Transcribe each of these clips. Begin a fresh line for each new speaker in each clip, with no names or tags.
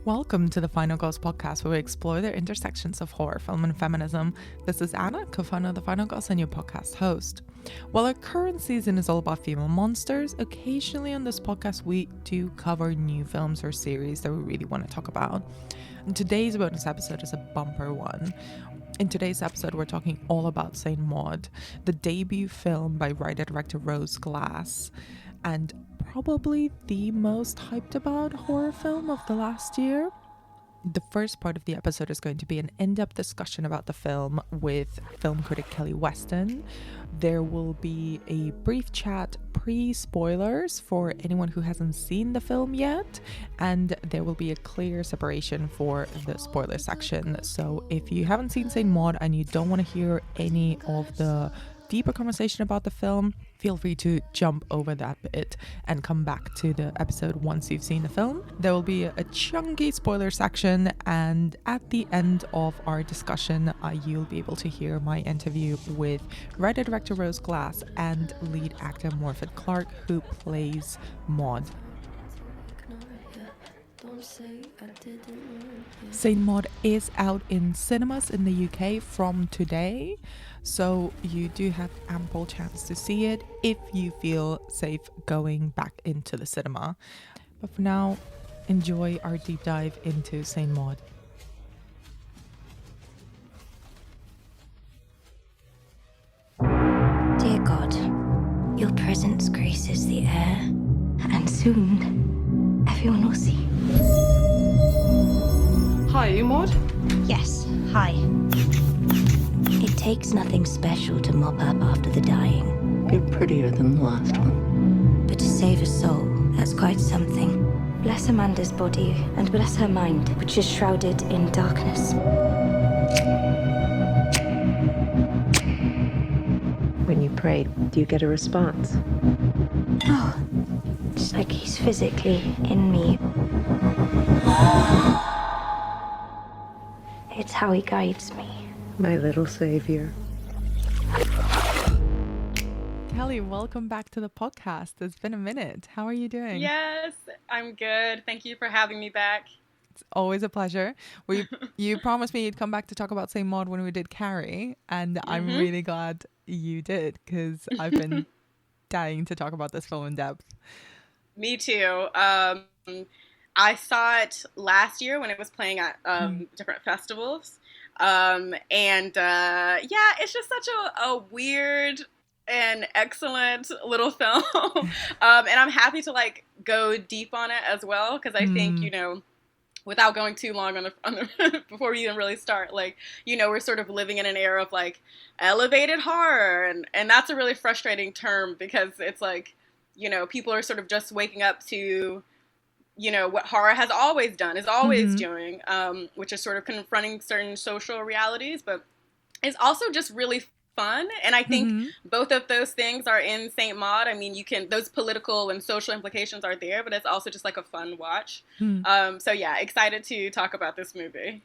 Welcome to the Final Girls podcast, where we explore the intersections of horror, film, and feminism. This is Anna, co-founder of the Final Girls and your podcast host. While our current season is all about female monsters, occasionally on this podcast we do cover new films or series that we really want to talk about. And today's bonus episode is a bumper one. In today's episode, we're talking all about Saint Maud, the debut film by writer-director Rose Glass, and probably the most hyped about horror film of the last year. The first part of the episode is going to be an in-depth discussion about the film with film critic Kelly Weston. There will be a brief chat pre-spoilers for anyone who hasn't seen the film yet, and there will be a clear separation for the spoiler section. So if you haven't seen Saint Maud and you don't want to hear any of the deeper conversation about the film, feel free to jump over that bit and come back to the episode once you've seen the film. There will be a chunky spoiler section, and at the end of our discussion, you'll be able to hear my interview with writer-director Rose Glass and lead actor Morfydd Clark, who plays Maud. Saint Maud is out in cinemas in the UK from today, so you do have ample chance to see it if you feel safe going back into the cinema. But for now, enjoy our deep dive into Saint Maud.
Dear God, your presence graces the air, and soon everyone will see.
Hi, you Maud?
Yes, hi. It takes nothing special to mop up after the dying.
You're prettier than the last one.
But to save a soul, that's quite something. Bless Amanda's body, and bless her mind, which is shrouded in darkness.
When you pray, do you get a response?
Oh, it's like he's physically in me. It's how he guides me.
My little savior.
Kelly, welcome back to the podcast. It's been a minute. How are you doing?
Yes, I'm good. Thank you for having me back.
It's always a pleasure. You promised me you'd come back to talk about Saint Maud when we did Carrie, and I'm really glad you did, because I've been dying to talk about this film in depth.
Me too. I saw it last year when it was playing at different festivals. It's just such a weird and excellent little film. And I'm happy to go deep on it as well, because I think, without going too long on the before we even really start, we're sort of living in an era of elevated horror, and that's a really frustrating term, because it's people are sort of just waking up to what horror has always done, is always doing, which is sort of confronting certain social realities, but it's also just really fun. And I think both of those things are in Saint Maud. I mean, those political and social implications are there, but it's also just a fun watch. Excited to talk about this movie.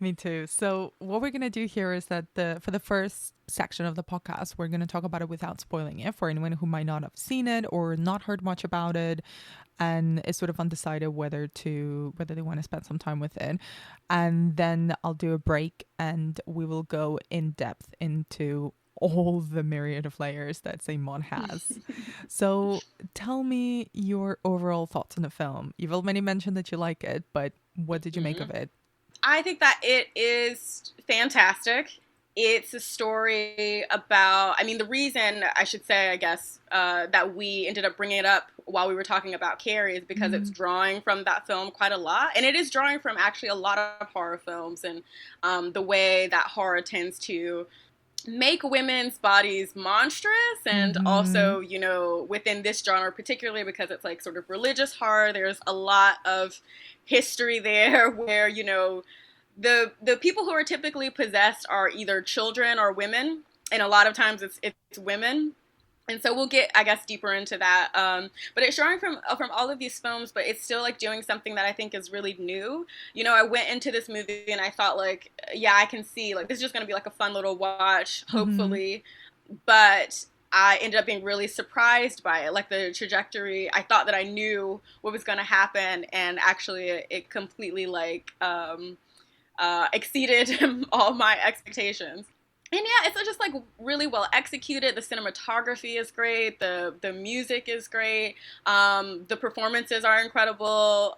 Me too. So what we're going to do here is that for the first section of the podcast, we're going to talk about it without spoiling it for anyone who might not have seen it or not heard much about it and is sort of undecided whether they want to spend some time with it. And then I'll do a break and we will go in depth into all the myriad of layers that Saint Maud has. So tell me your overall thoughts on the film. You've already mentioned that you like it, but what did you make of it?
I think that it is fantastic. It's a story about, the reason I should say, I guess, that we ended up bringing it up while we were talking about Carrie is because it's drawing from that film quite a lot. And it is drawing from actually a lot of horror films and the way that horror tends to make women's bodies monstrous, and also, within this genre particularly, because it's sort of religious horror, there's a lot of history there where, the people who are typically possessed are either children or women, and a lot of times it's women. And so we'll get, I guess, deeper into that. But it's drawing from all of these films, but it's still doing something that I think is really new. I went into this movie and I thought I can see this is just going to be a fun little watch, hopefully. But I ended up being really surprised by it. Like the trajectory, I thought that I knew what was going to happen, and actually it completely like exceeded all my expectations. And yeah, it's just like really well executed. The cinematography is great. The music is great. The performances are incredible.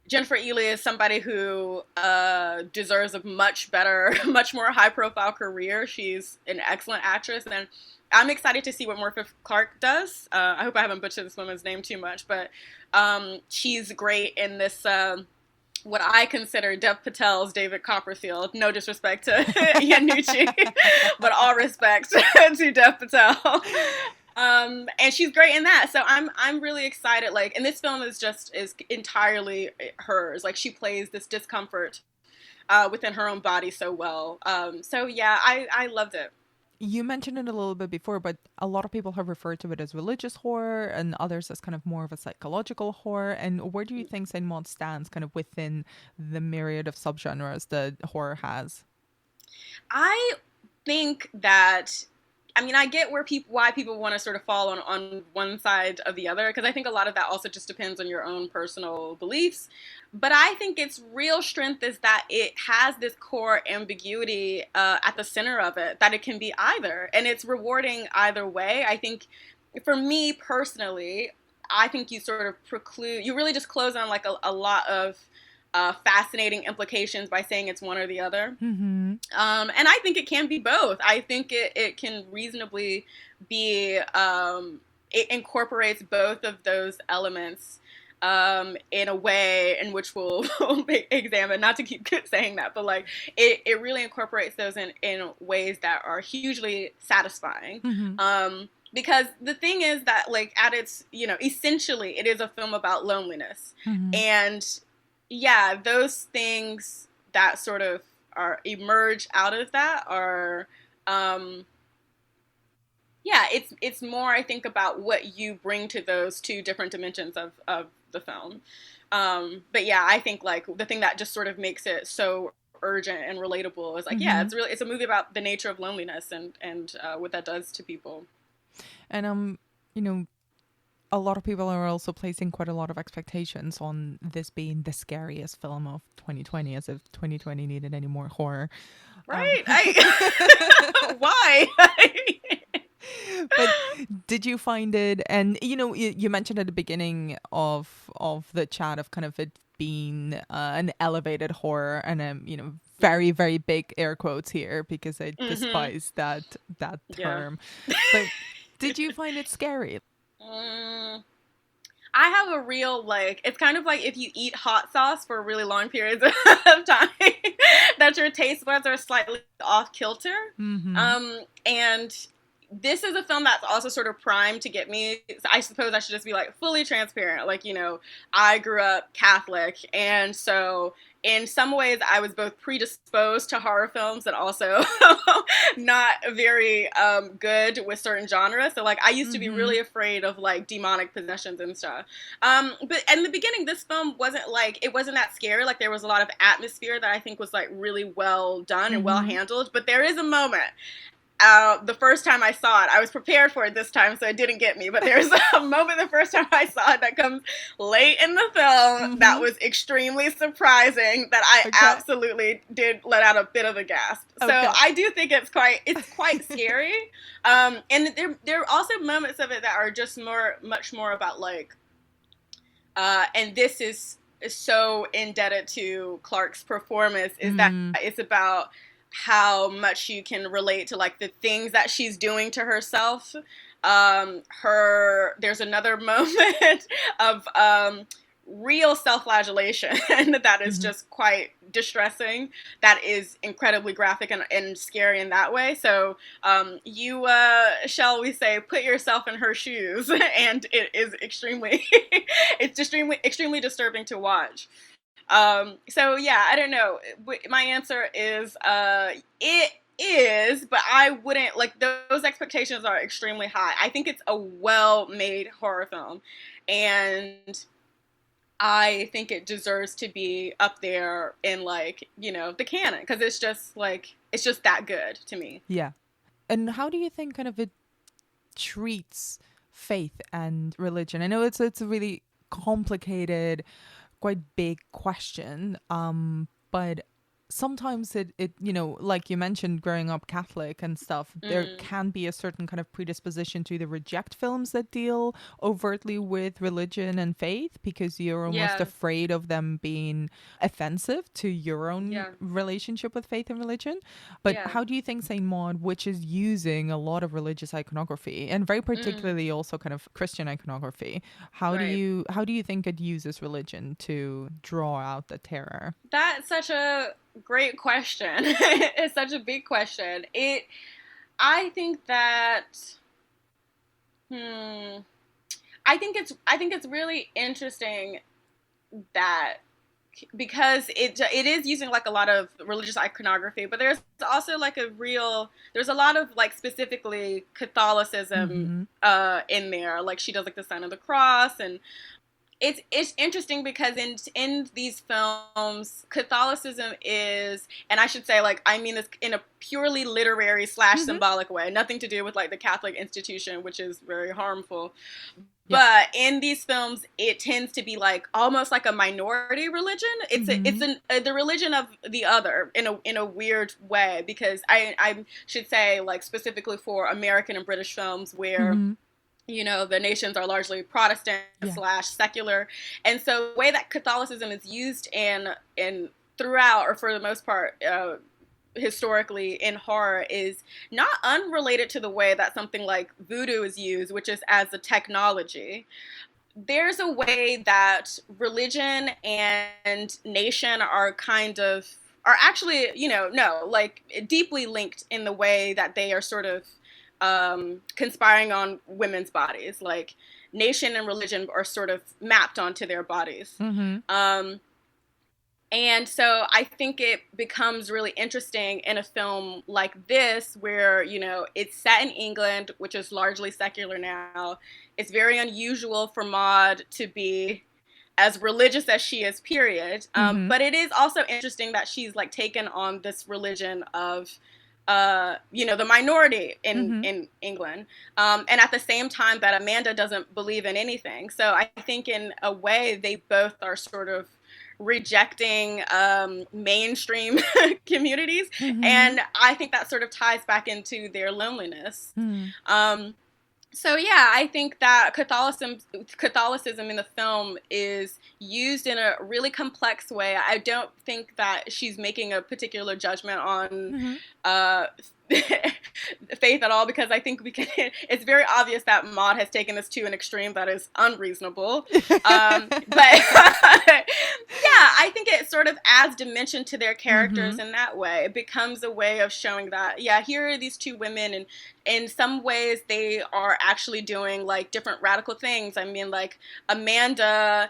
Jennifer Ely is somebody who deserves a much better, much more high-profile career. She's an excellent actress, and I'm excited to see what Morfydd Clark does. I hope I haven't butchered this woman's name too much, but she's great in this, what I consider Dev Patel's David Copperfield. No disrespect to Yanucci, but all respect to Dev Patel. And she's great in that. So I'm really excited. Like, and this film is entirely hers. Like, she plays this discomfort within her own body so well. So yeah, I loved it.
You mentioned it a little bit before, but a lot of people have referred to it as religious horror and others as kind of more of a psychological horror. And where do you think Saint Maud stands kind of within the myriad of subgenres that horror has?
I think that, I mean, I get why people want to sort of fall on one side of the other, because I think a lot of that also just depends on your own personal beliefs. But I think its real strength is that it has this core ambiguity at the center of it, that it can be either. And it's rewarding either way. I think for me personally, I think you really just close on like a lot of fascinating implications by saying it's one or the other. Mm-hmm. And I think it can be both. I think it can reasonably be, it incorporates both of those elements in a way in which we'll examine, not to keep saying that, but like it really incorporates those in ways that are hugely satisfying. Mm-hmm. Because the thing is that, like, at its, essentially it is a film about loneliness. Mm-hmm. And yeah, those things that sort of emerge out of that are, it's more, I think, about what you bring to those two different dimensions of the film. But yeah, I think like the thing that just sort of makes it so urgent and relatable is like, mm-hmm. It's a movie about the nature of loneliness and what that does to people.
And a lot of people are also placing quite a lot of expectations on this being the scariest film of 2020, as if 2020 needed any more horror.
Right? Why?
But did you find it, and you mentioned at the beginning of the chat of kind of it being an elevated horror, and very, very big air quotes here because I mm-hmm. despise that term. Yeah. But did you find it scary?
I have a real, like, it's kind of like if you eat hot sauce for really long periods of time, that your taste buds are slightly off kilter. Mm-hmm. And this is a film that's also sort of primed to get me. I suppose I should just be like fully transparent. Like, I grew up Catholic, and so in some ways I was both predisposed to horror films and also not very good with certain genres. So like I used to be really afraid of like demonic possessions and stuff. But in the beginning, this film wasn't that scary. Like there was a lot of atmosphere that I think was like really well done and well handled. But there is a moment. The first time I saw it, I was prepared for it this time, so it didn't get me. But there's a moment the first time I saw it that comes late in the film that was extremely surprising, that I absolutely did let out a bit of a gasp. So I do think it's quite scary. And there are also moments of it that are just much more about like, and this is so indebted to Clark's performance, is that it's about how much you can relate to like the things that she's doing to herself. There's another moment of real self-flagellation that is just quite distressing, that is incredibly graphic and scary in that way. So you shall we say, put yourself in her shoes, and it is extremely extremely disturbing to watch. So yeah, I don't know. My answer is, it is, but I wouldn't, like, those expectations are extremely high. I think it's a well-made horror film, and I think it deserves to be up there in, like, the canon, because it's just that good to me.
Yeah. And how do you think kind of it treats faith and religion? I know it's a really complicated, quite big question, but sometimes it like you mentioned, growing up Catholic and stuff, there can be a certain kind of predisposition to either reject films that deal overtly with religion and faith because you're almost afraid of them being offensive to your own relationship with faith and religion. But how do you think Saint Maud, which is using a lot of religious iconography and very particularly also kind of Christian iconography, how do you think it uses religion to draw out the terror?
That's such a great question. It's such a big question. I think that I think it's really interesting that, because it is using like a lot of religious iconography, but there's also like there's a lot of like specifically Catholicism in there. Like she does like the sign of the cross, and it's interesting because in these films, Catholicism is, and I should say, like, I mean this in a purely literary / symbolic way, nothing to do with like the Catholic institution, which is very harmful. But in these films, it tends to be like almost like a minority religion. It's the religion of the other in a weird way, because I should say, like, specifically for American and British films where the nations are largely Protestant / secular. And so the way that Catholicism is used in throughout, or for the most part, historically in horror, is not unrelated to the way that something like voodoo is used, which is as a technology. There's a way that religion and nation are actually, deeply linked in the way that they are sort of conspiring on women's bodies. Like, nation and religion are sort of mapped onto their bodies. And so I think it becomes really interesting in a film like this, where, it's set in England, which is largely secular now. It's very unusual for Maud to be as religious as she is, period. But it is also interesting that she's like taken on this religion of the minority in England. And at the same time that Amanda doesn't believe in anything. So I think in a way they both are sort of rejecting mainstream communities. And I think that sort of ties back into their loneliness. So yeah, I think that Catholicism in the film is used in a really complex way. I don't think that she's making a particular judgment on faith at all, because I think it's very obvious that Maud has taken this to an extreme that is unreasonable. But yeah, I think it sort of adds dimension to their characters in that way. It becomes a way of showing that, here are these two women, and in some ways they are actually doing like different radical things. I mean, like, Amanda,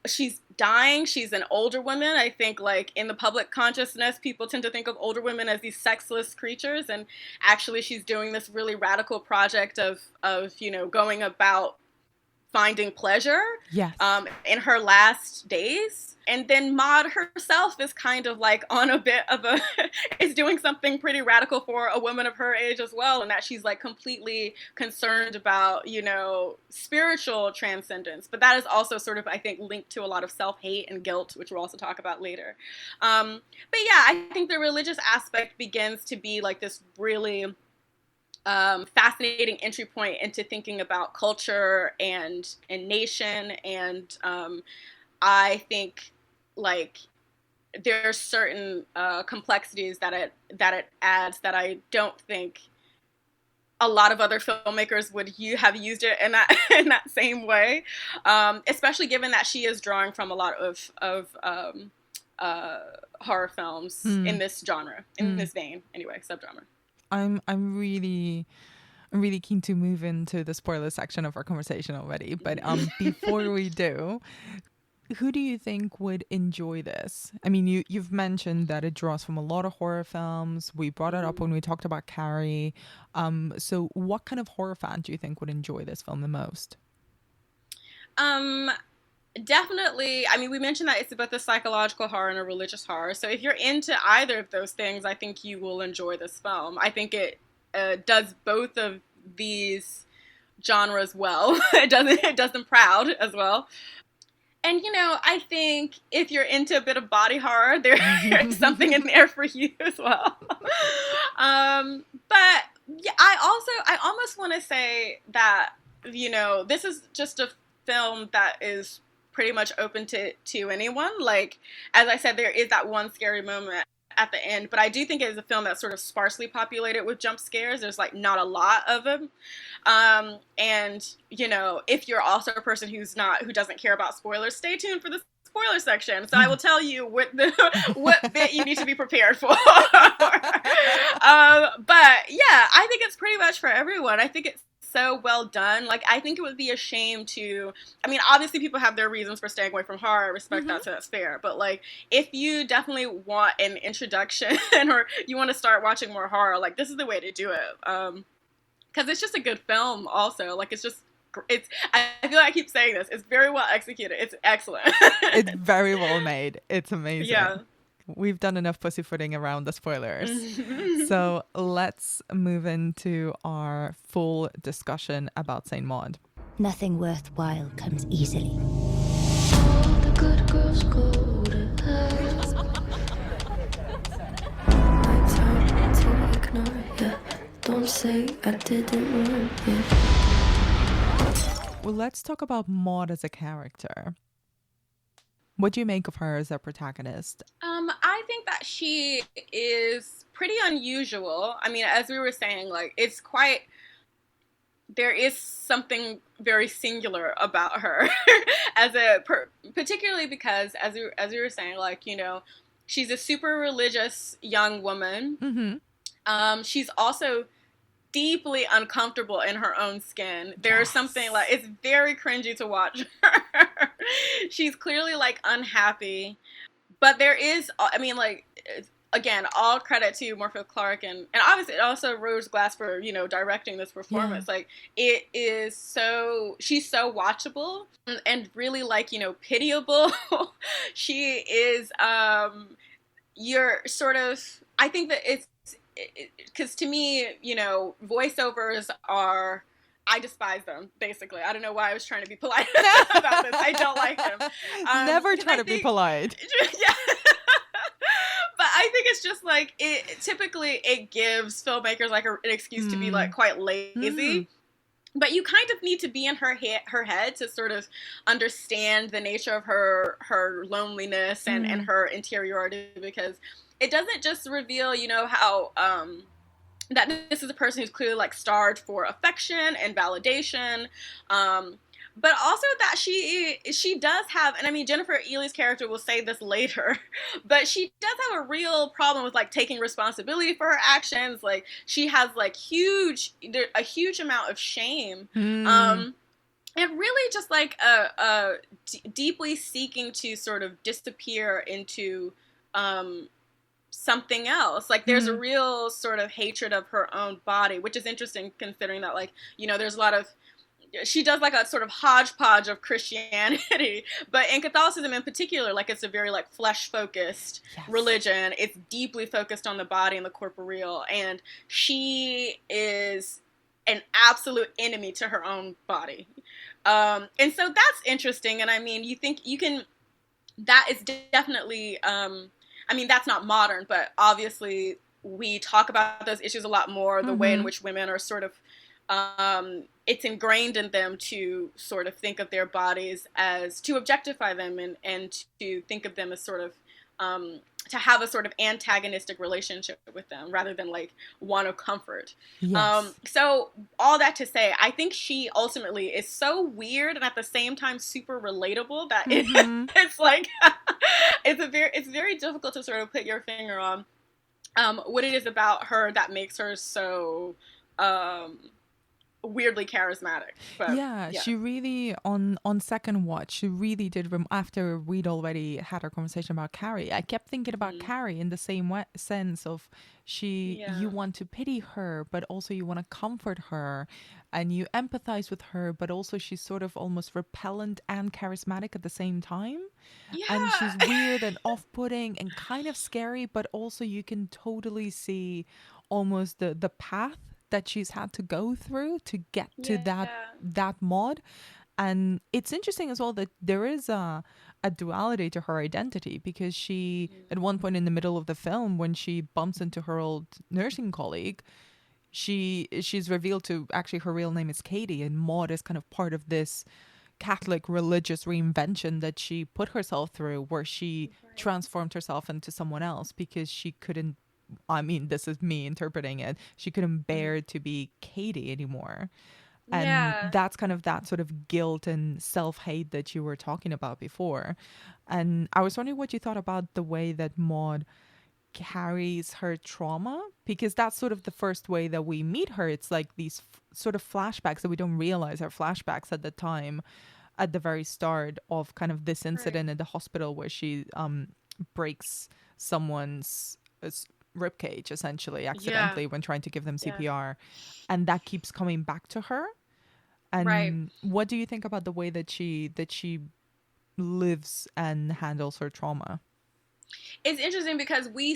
she's dying. She's an older woman. I think, like, in the public consciousness, people tend to think of older women as these sexless creatures, and actually she's doing this really radical project of going about finding pleasure in her last days. And then Maud herself is kind of like on a bit of is doing something pretty radical for a woman of her age as well, and that she's like completely concerned about, spiritual transcendence. But that is also sort of, I think, linked to a lot of self-hate and guilt, which we'll also talk about later. But yeah, I think the religious aspect begins to be like this really fascinating entry point into thinking about culture and nation. And I think, like, there are certain complexities that it adds that I don't think a lot of other filmmakers would have used it in that same way, especially given that she is drawing from a lot of horror films in this genre, in this vein, anyway, subgenre.
I'm really keen to move into the spoiler section of our conversation already, but before we do, who do you think would enjoy this? I mean, you've mentioned that it draws from a lot of horror films. We brought it up when we talked about Carrie. So what kind of horror fan do you think would enjoy this film the most?
Definitely. I mean, we mentioned that it's both a psychological horror and a religious horror. So if you're into either of those things, I think you will enjoy this film. I think it does both of these genres well. It does them proud as well. And, I think if you're into a bit of body horror, there's something in there for you as well. But yeah, I almost want to say that, this is just a film that is pretty much open to anyone. Like, as I said, there is that one scary moment at the end, but I do think it is a film that's sort of sparsely populated with jump scares. There's like not a lot of them. And if you're also a person who doesn't care about spoilers, stay tuned for the spoiler section. So I will tell you what bit you need to be prepared for. But yeah, I think it's pretty much for everyone. I think it's so well done. Like, I think it would be a shame to, I mean, obviously people have their reasons for staying away from horror. I respect that, so that's fair. But like, if you definitely want an introduction or you want to start watching more horror, like, this is the way to do it. Because it's just a good film also. Like, I feel like I keep saying this. It's very well executed. It's excellent.
It's very well made. It's amazing.
Yeah.
We've done enough pussyfooting around the spoilers. So let's move into our full discussion about Saint Maud.
Nothing worthwhile comes easily.
The good girls go to hell. My time to ignore ya. Don't say I didn't warn you.
Well, let's talk about Maud as a character. What do you make of her as a protagonist?
I think that she is pretty unusual. I mean, as we were saying, like, there is something very singular about her particularly because as we were saying, like, she's a super religious young woman. She's also deeply uncomfortable in her own skin. There's something like, it's very cringy to watch her. She's clearly like unhappy, but there is, I mean, like, again, all credit to Morfydd Clark and obviously also Rose Glass for, directing this performance. Like, it is she's so watchable and really, like, pitiable. She is, you're sort of, I think that because to me, voiceovers are, I despise them, basically. I don't know why I was trying to be polite about this. I don't like them.
Never try to be polite.
Yeah. But I think it's just like, typically it gives filmmakers like an excuse to be like quite lazy. But you kind of need to be in her head to sort of understand the nature of her loneliness and her interiority, because it doesn't just reveal, how that this is a person who's clearly like starved for affection and validation, but also that she does have, and I mean, Jennifer Ely's character will say this later, but she does have a real problem with like taking responsibility for her actions. Like, she has like a huge amount of shame, and really just like deeply seeking to sort of disappear into something else. Like, there's a real sort of hatred of her own body, which is interesting considering that, like, there's a lot of, she does like a sort of hodgepodge of Christianity, but in Catholicism in particular, like, it's a very like flesh focused religion. It's deeply focused on the body and the corporeal, and she is an absolute enemy to her own body. And so that's interesting. And I mean, that is definitely, I mean, that's not modern, but obviously we talk about those issues a lot more, the way in which women are sort of, it's ingrained in them to sort of think of their bodies as, to objectify them and to think of them as sort of, to have a sort of antagonistic relationship with them rather than like one of comfort. Yes. So all that to say, I think she ultimately is so weird and at the same time super relatable that it's like, it's very difficult to sort of put your finger on what it is about her that makes her so weirdly charismatic. But
Yeah, she really on second watch, she really did. After we'd already had our conversation about Carrie, I kept thinking about Carrie in the same sense of you want to pity her, but also you want to comfort her, and you empathize with her, but also she's sort of almost repellent and charismatic at the same time. And she's weird and off-putting and kind of scary, but also you can totally see almost the path that she's had to go through to get to that mod. And it's interesting as well that there is a duality to her identity, because she at one point in the middle of the film, when she bumps into her old nursing colleague, she's revealed to actually her real name is Katie, and Maud is kind of part of this Catholic religious reinvention that she put herself through, where she transformed herself into someone else because she couldn't, I mean, this is me interpreting it, she couldn't bear to be Katie anymore. And that's kind of that sort of guilt and self-hate that you were talking about before. And I was wondering what you thought about the way that Maud carries her trauma, because that's sort of the first way that we meet her. It's like these sort of flashbacks that we don't realize are flashbacks at the time, at the very start of kind of this incident in the hospital where she breaks someone's ribcage essentially accidentally when trying to give them CPR, and that keeps coming back to her. And what do you think about the way that she lives and handles her trauma?
It's interesting because we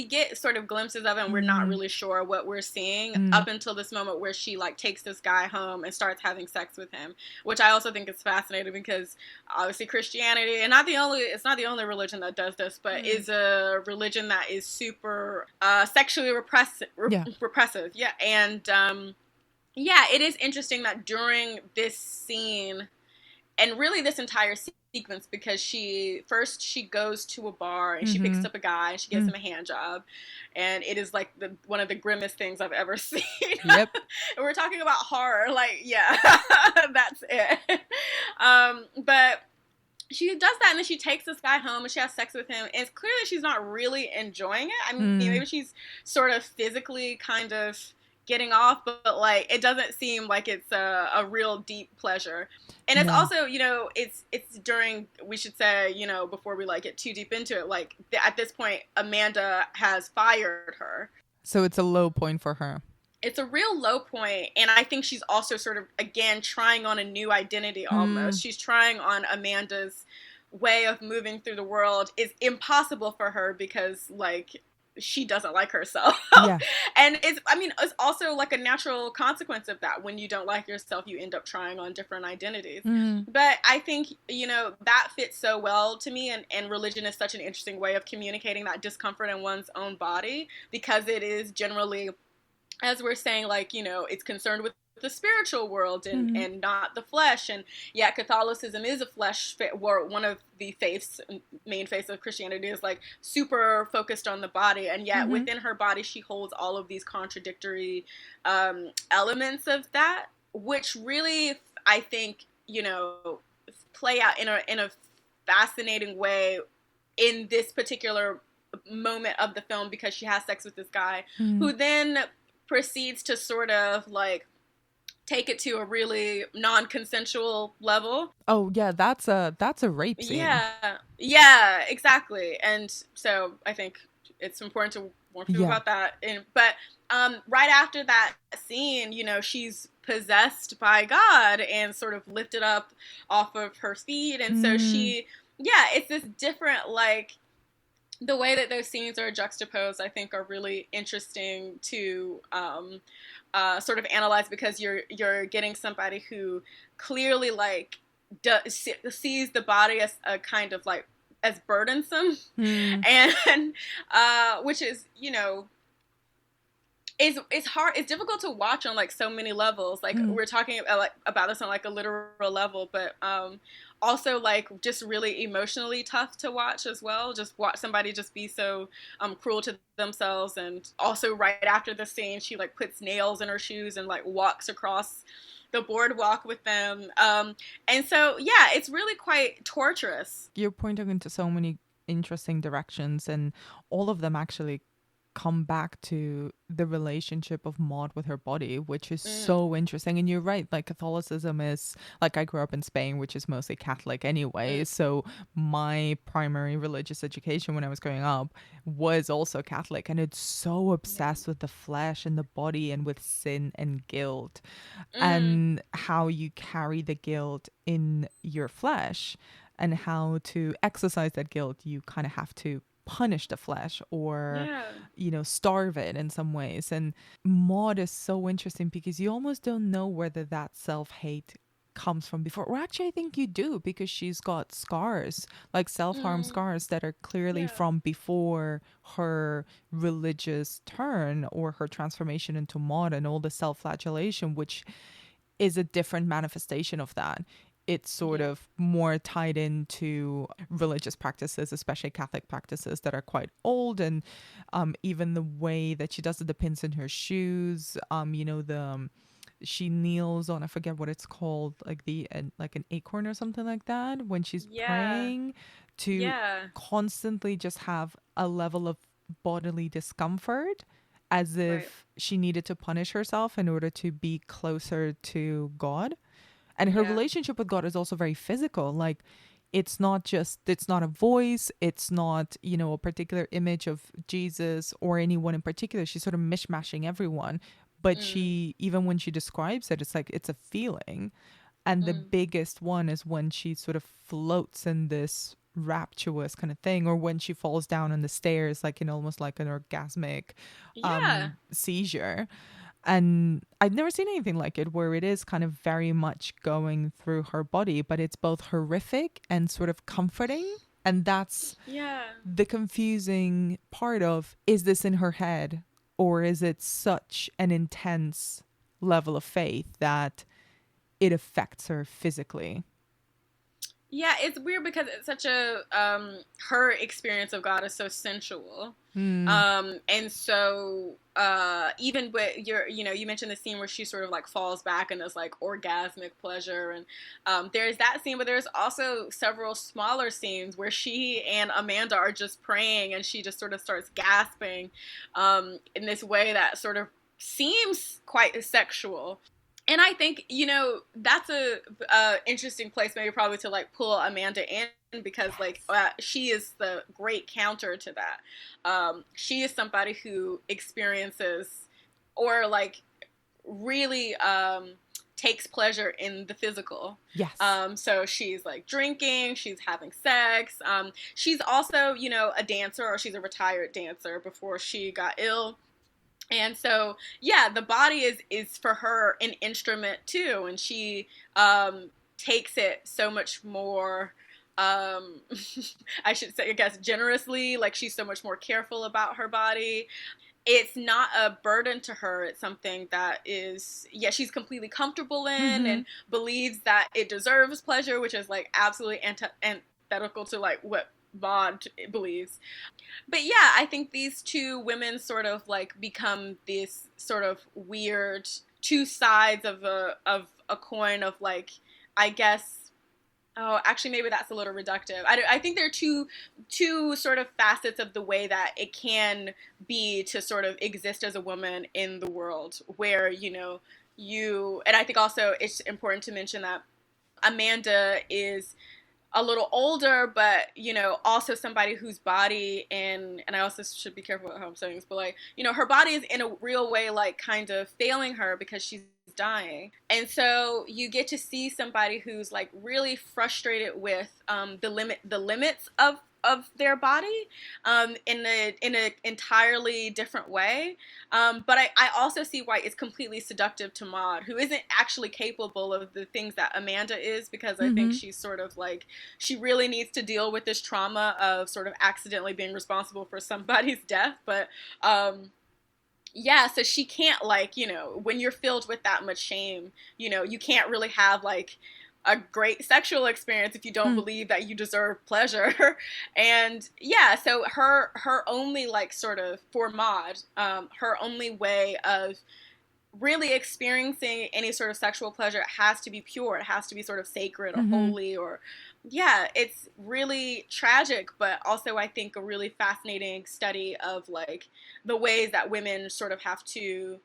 get sort of glimpses of it, and we're not really sure what we're seeing up until this moment where she like takes this guy home and starts having sex with him, which I also think is fascinating, because obviously Christianity, and it's not the only religion that does this, but is a religion that is super sexually repressive. And it is interesting that during this scene, and really this entire sequence, because she goes to a bar and she picks up a guy and she gives him a hand job, and it is like one of the grimmest things I've ever seen. And we're talking about horror, like that's it. But she does that, and then she takes this guy home and she has sex with him, and it's clear that she's not really enjoying it. I mean, maybe she's sort of physically kind of getting off, but like it doesn't seem like it's a real deep pleasure. And it's also, it's during, we should say, before we like get too deep into it, like at this point Amanda has fired her,
so it's a low point for her.
It's a real low point, and I think she's also sort of again trying on a new identity almost. She's trying on Amanda's way of moving through the world is impossible for her because like she doesn't like herself. And it's also like a natural consequence of that. When you don't like yourself, you end up trying on different identities. But I think, that fits so well to me, and religion is such an interesting way of communicating that discomfort in one's own body, because it is generally, as we're saying, like, it's concerned with the spiritual world and not the flesh. And Catholicism is a flesh, or one of the main faiths of Christianity is like super focused on the body, and yet within her body she holds all of these contradictory elements of that, which really I think play out in a fascinating way in this particular moment of the film, because she has sex with this guy who then proceeds to sort of like take it to a really non-consensual level.
Oh yeah, that's a rape scene.
Yeah, exactly. And so I think it's important to warn people about that. But right after that scene, she's possessed by God and sort of lifted up off of her feet, and so it's this different, like, the way that those scenes are juxtaposed, I think, are really interesting to sort of analyze, because you're getting somebody who clearly like sees the body as a kind of like as burdensome, and which is it's hard. It's difficult to watch on like so many levels. Like we're talking about this on like a literal level, but also like just really emotionally tough to watch as well. Just watch somebody just be so cruel to themselves. And also right after the scene, she like puts nails in her shoes and like walks across the boardwalk with them. And so it's really quite torturous.
You're pointing into so many interesting directions, and all of them actually come back to the relationship of Maud with her body, which is so interesting. And you're right, like Catholicism is, like, I grew up in Spain, which is mostly Catholic anyway. So my primary religious education when I was growing up was also Catholic. And it's so obsessed with the flesh and the body and with sin and guilt and how you carry the guilt in your flesh and how to exercise that guilt. You kind of have to punish the flesh or starve it in some ways. And Maud is so interesting because you almost don't know whether that self-hate comes from before, or actually I think you do, because she's got scars, like self-harm scars that are clearly from before her religious turn or her transformation into Maud, and all the self-flagellation, which is a different manifestation of that. It's sort of more tied into religious practices, especially Catholic practices that are quite old. And even the way that she does the pins in her shoes, she kneels on, I forget what it's called, like like an acorn or something like that when she's praying, to constantly just have a level of bodily discomfort, as if she needed to punish herself in order to be closer to God. And her relationship with God is also very physical. Like, it's not a voice. It's not, a particular image of Jesus or anyone in particular. She's sort of mishmashing everyone. But she, even when she describes it, it's like, it's a feeling. And the biggest one is when she sort of floats in this rapturous kind of thing, or when she falls down on the stairs, like in almost like an orgasmic seizure. And I've never seen anything like it, where it is kind of very much going through her body, but it's both horrific and sort of comforting. And that's the confusing part of, is this in her head, or is it such an intense level of faith that it affects her physically?
Yeah, it's weird because it's such a her experience of God is so sensual. And so even with you mentioned the scene where she sort of like falls back in this like orgasmic pleasure, and there's that scene, but there's also several smaller scenes where she and Amanda are just praying, and she just sort of starts gasping in this way that sort of seems quite sexual. And I think, that's a interesting place maybe probably to like pull Amanda in, because like she is the great counter to that. She is somebody who experiences or like really takes pleasure in the physical.
Yes.
So she's like drinking, she's having sex. She's also, a dancer, or she's a retired dancer before she got ill. And so, the body is for her an instrument too, and she takes it so much more, I should say, I guess, generously. Like, she's so much more careful about her body. It's not a burden to her. It's something that is, she's completely comfortable in and believes that it deserves pleasure, which is like absolutely antithetical to like what Maud believes. But I think these two women sort of like become this sort of weird two sides of a coin of like, I guess, actually maybe that's a little reductive. I think there are two sort of facets of the way that it can be to sort of exist as a woman in the world, where and I think also it's important to mention that Amanda is a little older, but, also somebody whose body, and I also should be careful with how I'm saying this, but like, her body is in a real way, like kind of failing her because she's dying. And so you get to see somebody who's like really frustrated with the limits of their body in an entirely different way. But I also see why it's completely seductive to Maud, who isn't actually capable of the things that Amanda is, because I think she's sort of like, she really needs to deal with this trauma of sort of accidentally being responsible for somebody's death. But so she can't, like, when you're filled with that much shame, you can't really have like a great sexual experience if you don't believe that you deserve pleasure. And so her only, like, sort of, for Maud, her only way of really experiencing any sort of sexual pleasure has to be pure. It has to be sort of sacred or holy, or yeah, it's really tragic, but also I think a really fascinating study of like the ways that women sort of have to,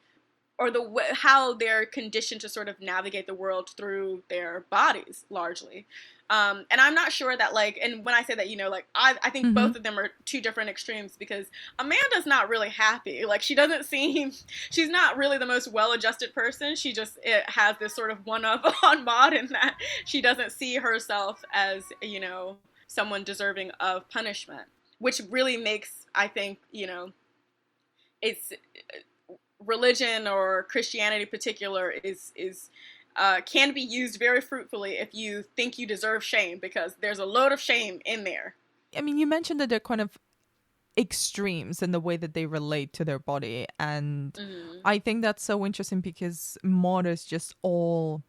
or how they're conditioned to sort of navigate the world through their bodies largely. And I'm not sure that like, and when I say that, like I think
Mm-hmm.
both of them are two different extremes, because Amanda's not really happy. Like she doesn't seem, she's not really the most well-adjusted person. She just has this sort of one-up on Maud in that she doesn't see herself as, someone deserving of punishment, which really makes, I think, it's religion or Christianity in particular is can be used very fruitfully if you think you deserve shame, because there's a load of shame in there.
I mean, you mentioned that they're kind of extremes in the way that they relate to their body. And
Mm-hmm.
I think that's so interesting because Maud is just all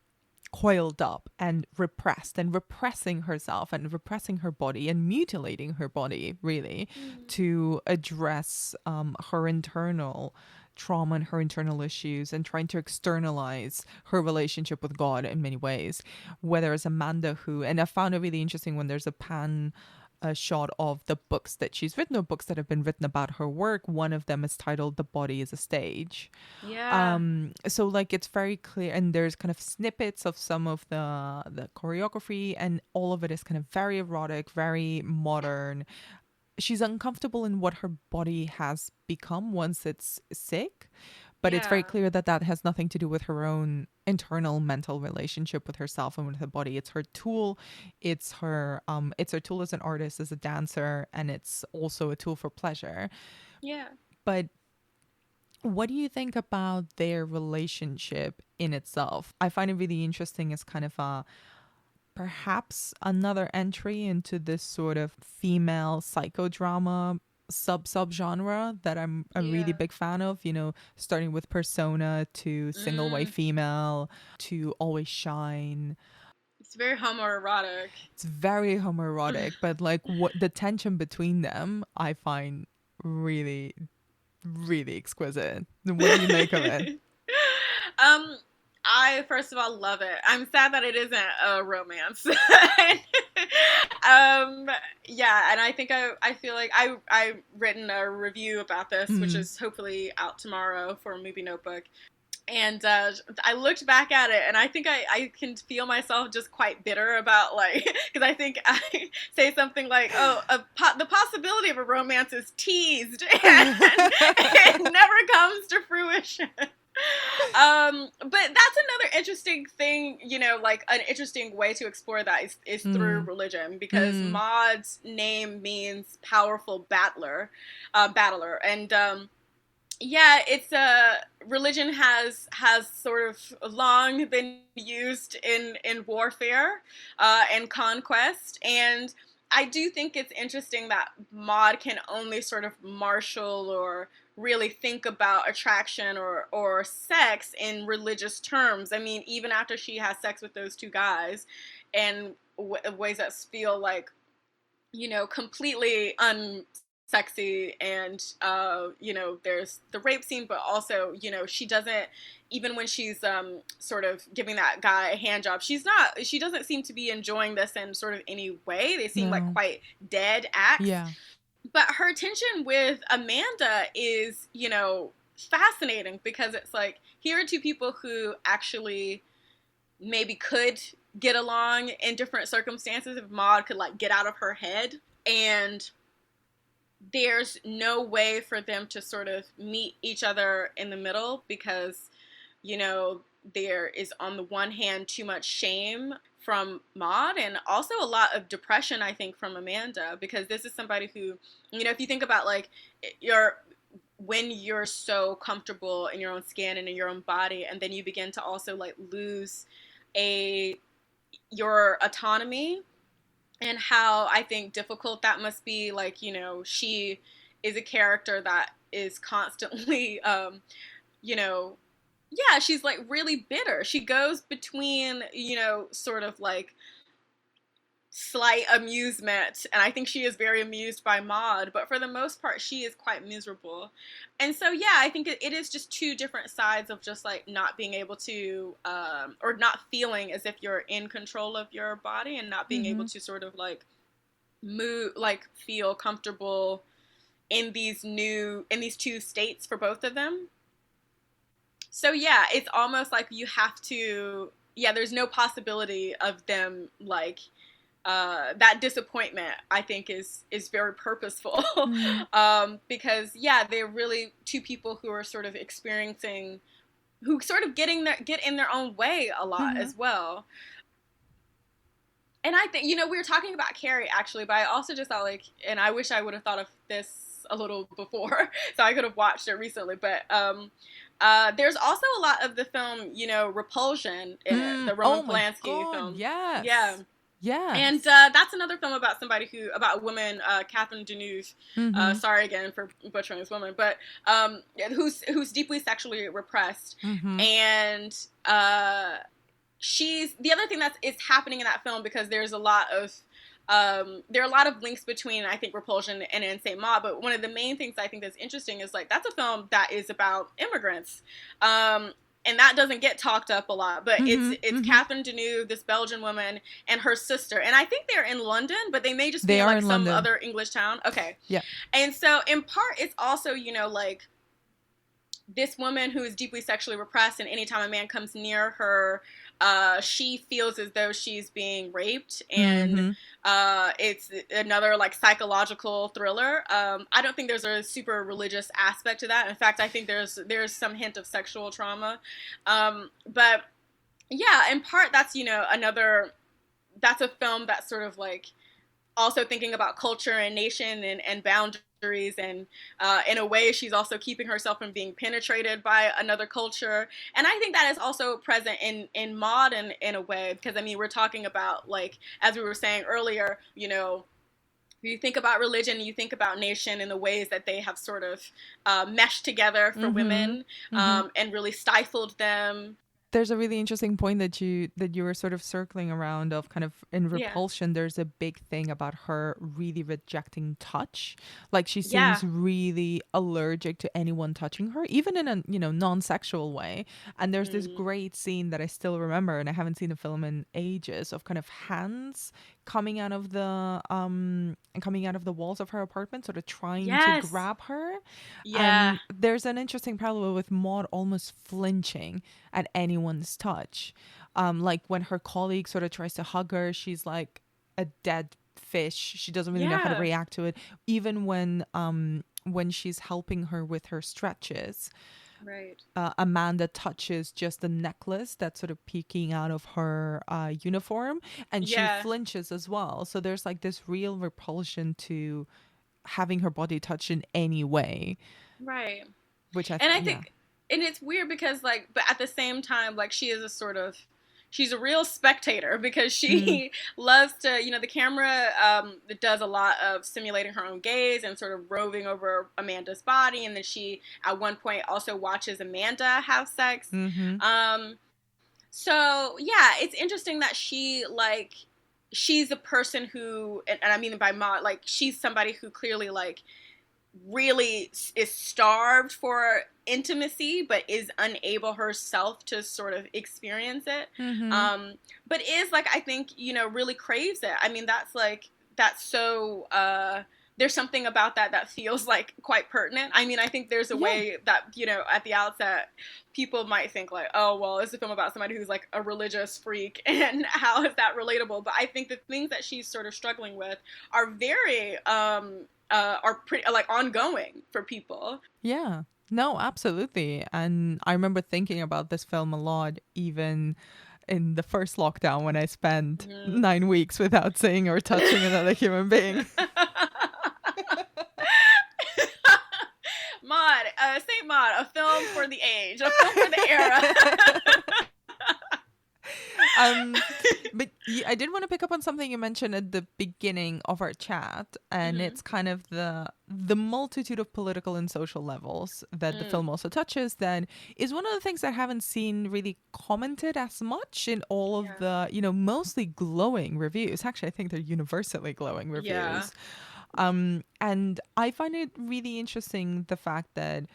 coiled up and repressed and repressing herself and repressing her body and mutilating her body, really, to address her internal trauma and her internal issues, and trying to externalize her relationship with God in many ways. Whereas Amanda, who, and I found it really interesting when there's a shot of the books that she's written, or books that have been written about her work. One of them is titled "The Body is a Stage."
Yeah.
So like it's very clear, and there's kind of snippets of some of the choreography, and all of it is kind of very erotic, very modern. She's uncomfortable in what her body has become once it's sick, but it's very
Yeah.
clear that that has nothing to do with her own internal mental relationship with herself and with her body. It's her tool. It's her tool as an artist, as a dancer, and it's also a tool for pleasure.
Yeah.
But what do you think about their relationship in itself? I find it really interesting as kind of a perhaps another entry into this sort of female psychodrama subgenre that I'm a really
Yeah.
big fan of, starting with Persona to Single White
Mm.
Female to Always Shine.
It's very homoerotic.
It's very homoerotic, but like what the tension between them I find really, really exquisite. What do you make of it?
um, I first of all love it. I'm sad that it isn't a romance. um, yeah, and I think I feel like I've written a review about this, which
Mm.
is hopefully out tomorrow for Movie Notebook. And I looked back at it, and I think I can feel myself just quite bitter about, like, because I think I say something like, oh, the possibility of a romance is teased, and it never comes to fruition. But that's another interesting thing, like an interesting way to explore that is through
Mm.
religion, because
Mm.
Maud's name means powerful battler, and yeah, it's religion has sort of long been used in warfare and conquest, and I do think it's interesting that Maud can only sort of marshal or really think about attraction or sex in religious terms. I mean, even after she has sex with those two guys, and ways that feel like, completely unsexy, and there's the rape scene, but also, she doesn't, even when she's sort of giving that guy a hand job, she doesn't seem to be enjoying this in sort of any way. They seem like
No.
quite dead acts.
Yeah.
But her tension with Amanda is, fascinating, because it's like, here are two people who actually maybe could get along in different circumstances if Maud could like get out of her head, and there's no way for them to sort of meet each other in the middle, because there is, on the one hand, too much shame from Maud, and also a lot of depression, I think, from Amanda, because this is somebody who, if you think about like when you're so comfortable in your own skin and in your own body, and then you begin to also like lose your autonomy, and how I think difficult that must be. Like, she is a character that is constantly, yeah, she's like really bitter. She goes between, sort of like slight amusement, and I think she is very amused by Maud, but for the most part she is quite miserable. And so yeah, I think it is just two different sides of just like not being able to or not feeling as if you're in control of your body, and not being able to sort of like move, like feel comfortable in these two states for both of them. So yeah, it's almost like you have to, there's no possibility of them like that disappointment, I think, is very purposeful. Because they're really two people who are sort of experiencing, who sort of get in their own way a lot as well. And I think, we were talking about Carrie actually, but I also just thought like, and I wish I would have thought of this a little before, so I could have watched it recently, but there's also a lot of the film, Repulsion, in it, the Roman Polanski film.
Yes.
Yeah.
Yeah.
And that's another film about about a woman, Catherine Deneuve. Sorry again for butchering this woman, but who's deeply sexually repressed. And she's the other thing that is happening in that film, because there's a lot of there are a lot of links between, I think, Repulsion and In Saint Maud, but one of the main things I think that's interesting is like that's a film that is about immigrants. And that doesn't get talked up a lot, but it's Catherine Deneuve, this Belgian woman, and her sister. And I think they're in London, but they may just be like some other English town. Okay.
Yeah.
And so in part, it's also, like this woman who is deeply sexually repressed, and anytime a man comes near her, she feels as though she's being raped, and it's another like psychological thriller. I don't think there's a super religious aspect to that. In fact, I think there's some hint of sexual trauma. But yeah, in part that's that's a film that's sort of like also thinking about culture and nation and boundaries. And in a way, she's also keeping herself from being penetrated by another culture. And I think that is also present in Maud in a way, because, I mean, we're talking about, like, as we were saying earlier, you think about religion, you think about nation in the ways that they have sort of meshed together for women and really stifled them.
There's a really interesting point that you were sort of circling around of kind of in Repulsion. There's a big thing about her really rejecting touch. Like she seems really allergic to anyone touching her, even in a non-sexual way. And there's this great scene that I still remember, and I haven't seen the film in ages, of kind of hands coming out of the walls of her apartment, sort of trying to grab her. And there's an interesting parallel with Maud almost flinching at anyone's touch. Like when her colleague sort of tries to hug her, she's like a dead fish. She doesn't really know how to react to it. Even when she's helping her with her stretches.
Right.
Amanda touches just the necklace that's sort of peeking out of her uniform, and she flinches as well. So there's like this real repulsion to having her body touched in any way. Right. Which I think,
and it's weird because like, but at the same time, like she is she's a real spectator, because she loves to, the camera does a lot of simulating her own gaze and sort of roving over Amanda's body. And then she, at one point, also watches Amanda have sex. So, yeah, it's interesting that she's a person who, and I mean by Maud, like, she's somebody who clearly, like, really is starved for intimacy, but is unable herself to sort of experience it. But is like, I think, really craves it. I mean, that's so there's something about that feels like quite pertinent. I mean, I think there's a way that, at the outset people might think like, oh, well, it's a film about somebody who's like a religious freak, and how is that relatable? But I think the things that she's sort of struggling with are very are pretty like ongoing for people.
Yeah, no, absolutely. And I remember thinking about this film a lot, even in the first lockdown when I spent 9 weeks without seeing or touching another human being.
Maud, Saint Maud, a film for the age, a film for the era.
But I did want to pick up on something you mentioned at the beginning of our chat, and it's kind of the the multitude of political and social levels that the film also touches, then is one of the things I haven't seen really commented as much in all of the, mostly glowing reviews. Actually, I think they're universally glowing reviews.
Yeah.
And I find it really interesting the fact that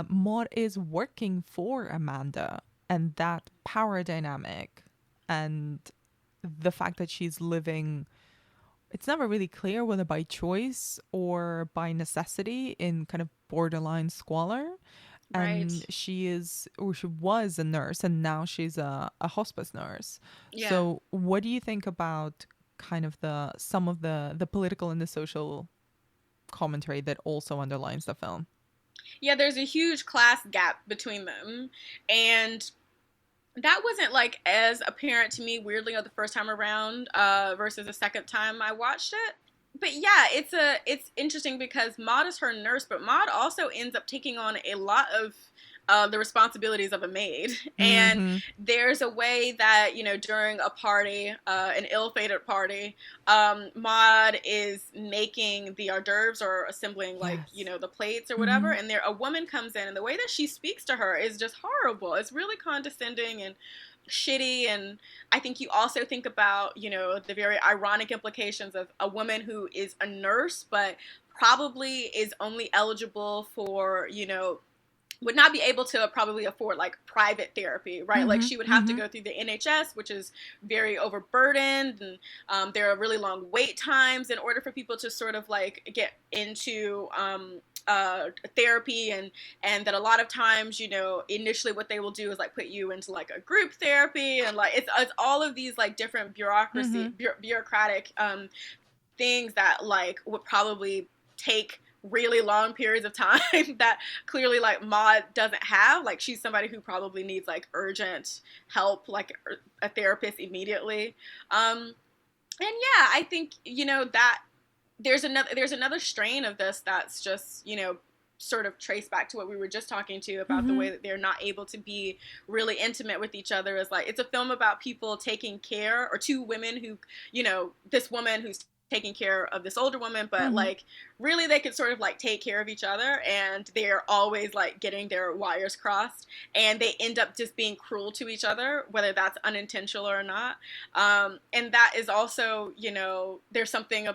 Maud is working for Amanda, and that power dynamic and the fact that she's living, it's never really clear whether by choice or by necessity, in kind of borderline squalor. And she was a nurse, and now she's a hospice nurse.
Yeah.
So what do you think about kind of some of the political and the social commentary that also underlines the film?
Yeah, there's a huge class gap between them, and that wasn't like as apparent to me, weirdly, the first time around versus the second time I watched it. But yeah, it's interesting because Maud is her nurse, but Maud also ends up taking on a lot of the responsibilities of a maid. And there's a way that, during a party, an ill-fated party, Maud is making the hors d'oeuvres or assembling the plates or whatever. And a woman comes in, and the way that she speaks to her is just horrible. It's really condescending and shitty. And I think you also think about, the very ironic implications of a woman who is a nurse, but probably is only eligible for, would not be able to probably afford like private therapy, right? Like she would have to go through the NHS, which is very overburdened, and there are really long wait times in order for people to sort of like get into therapy, and that a lot of times, initially what they will do is like put you into like a group therapy, and like it's all of these like different bureaucratic things that like would probably take really long periods of time that clearly like Maud doesn't have. Like she's somebody who probably needs like urgent help, like a therapist immediately. And yeah, I think, that there's another strain of this that's just, sort of traced back to what we were just talking to about the way that they're not able to be really intimate with each other. Is like, it's a film about people taking care, or two women who, this woman who's taking care of this older woman, but like really they could sort of like take care of each other, and they're always like getting their wires crossed, and they end up just being cruel to each other, whether that's unintentional or not. And that is also, there's something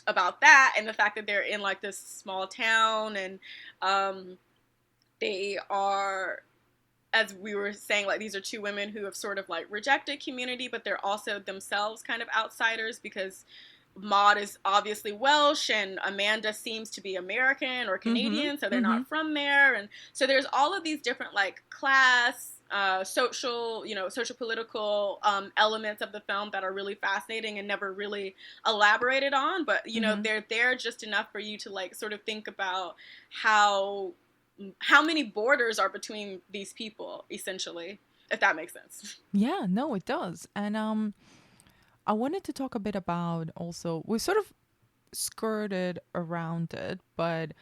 about that, and the fact that they're in like this small town, and they are, as we were saying, like these are two women who have sort of like rejected community, but they're also themselves kind of outsiders, because Maud is obviously Welsh and Amanda seems to be American or Canadian, so they're not from there. And so there's all of these different like class, social political elements of the film that are really fascinating and never really elaborated on, but they're there just enough for you to like sort of think about how many borders are between these people, essentially, if that makes sense.
Yeah, no, it does. And I wanted to talk a bit about also, we sort of skirted around it, but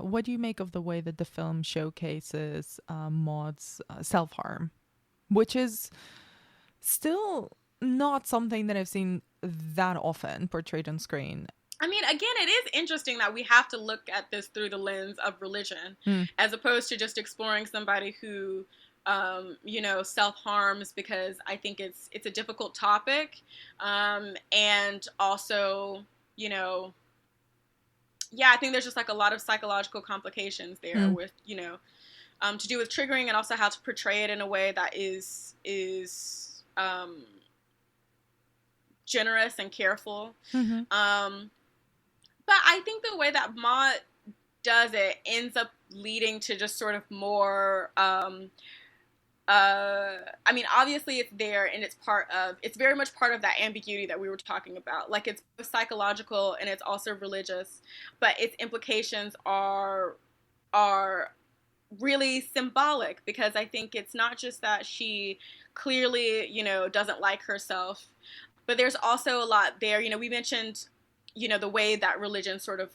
what do you make of the way that the film showcases Maud's self-harm, which is still not something that I've seen that often portrayed on screen?
I mean, again, it is interesting that we have to look at this through the lens of religion, as opposed to just exploring somebody who self-harms, because I think it's a difficult topic. And also, I think there's just like a lot of psychological complications there with, to do with triggering, and also how to portray it in a way that is generous and careful. But I think the way that Maud does it ends up leading to just sort of more, I mean, obviously it's there, and it's very much part of that ambiguity that we were talking about. Like, it's both psychological and it's also religious, but its implications are really symbolic, because I think it's not just that she clearly, doesn't like herself, but there's also a lot there. We mentioned, the way that religion sort of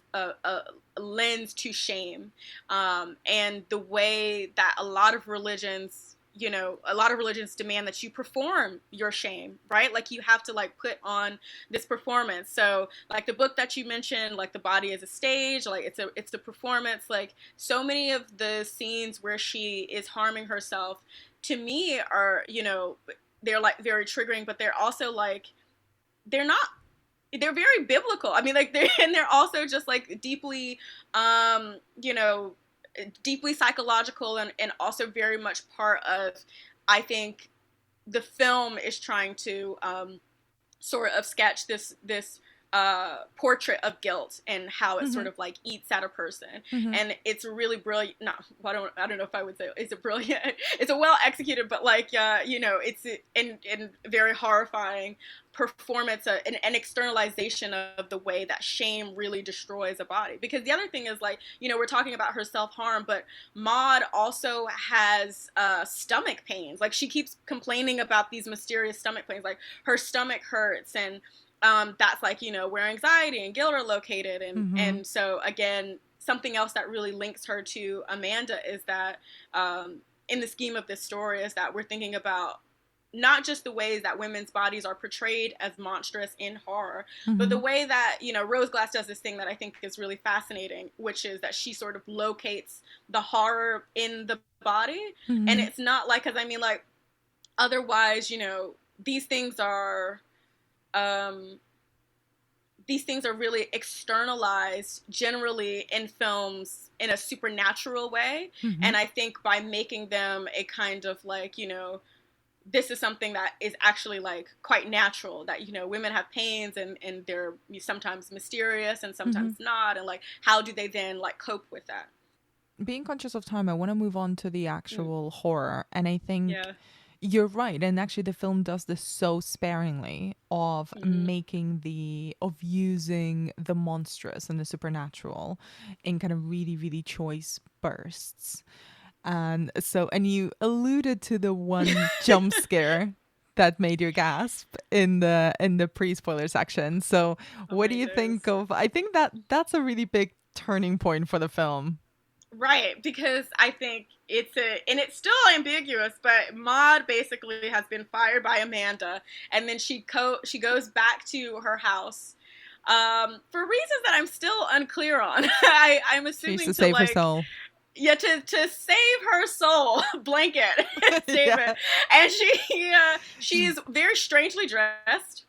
lends to shame, and the way that a lot of religions, you know, a lot of religions demand that you perform your shame, right? Like you have to like put on this performance. So like the book that you mentioned, like The Body is a Stage, like it's a performance. Like so many of the scenes where she is harming herself, to me are, you know, they're like very triggering, but they're also like, they're very biblical. I mean, like they're also just like deeply, you know, deeply psychological, and also very much part of, I think, the film is trying to sort of sketch this portrait of guilt and how it sort of like eats at a person. And it's really brilliant. No, I don't know if I would say it's a brilliant, it's a well executed, but like, you know, it's in very horrifying performance, an externalization of the way that shame really destroys a body. Because the other thing is, like, you know, we're talking about her self-harm, but Maud also has stomach pains. Like she keeps complaining about these mysterious stomach pains, like her stomach hurts, and that's like, you know, where anxiety and guilt are located. And so again, something else that really links her to Amanda is that in the scheme of this story is that we're thinking about not just the ways that women's bodies are portrayed as monstrous in horror, but the way that, you know, Rose Glass does this thing that I think is really fascinating, which is that she sort of locates the horror in the body. And it's not like, because I mean, like, otherwise, you know, these things are really externalized generally in films in a supernatural way. And I think by making them a kind of like, you know, this is something that is actually like quite natural, that, you know, women have pains and they're sometimes mysterious and sometimes not. And like, how do they then like cope with that?
Being conscious of time, I want to move on to the actual horror. And I think you're right. And actually the film does this so sparingly of using the monstrous and the supernatural in kind of really, really choice bursts. And you alluded to the one jump scare that made you gasp in the pre-spoiler section. So what do you think of, I think that's a really big turning point for the film.
Right, because I think and it's still ambiguous, but Maud basically has been fired by Amanda, and then she goes back to her house for reasons that I'm still unclear on. I'm assuming
to save herself.
Yeah, to save her soul, blanket, save it. And she's very strangely dressed.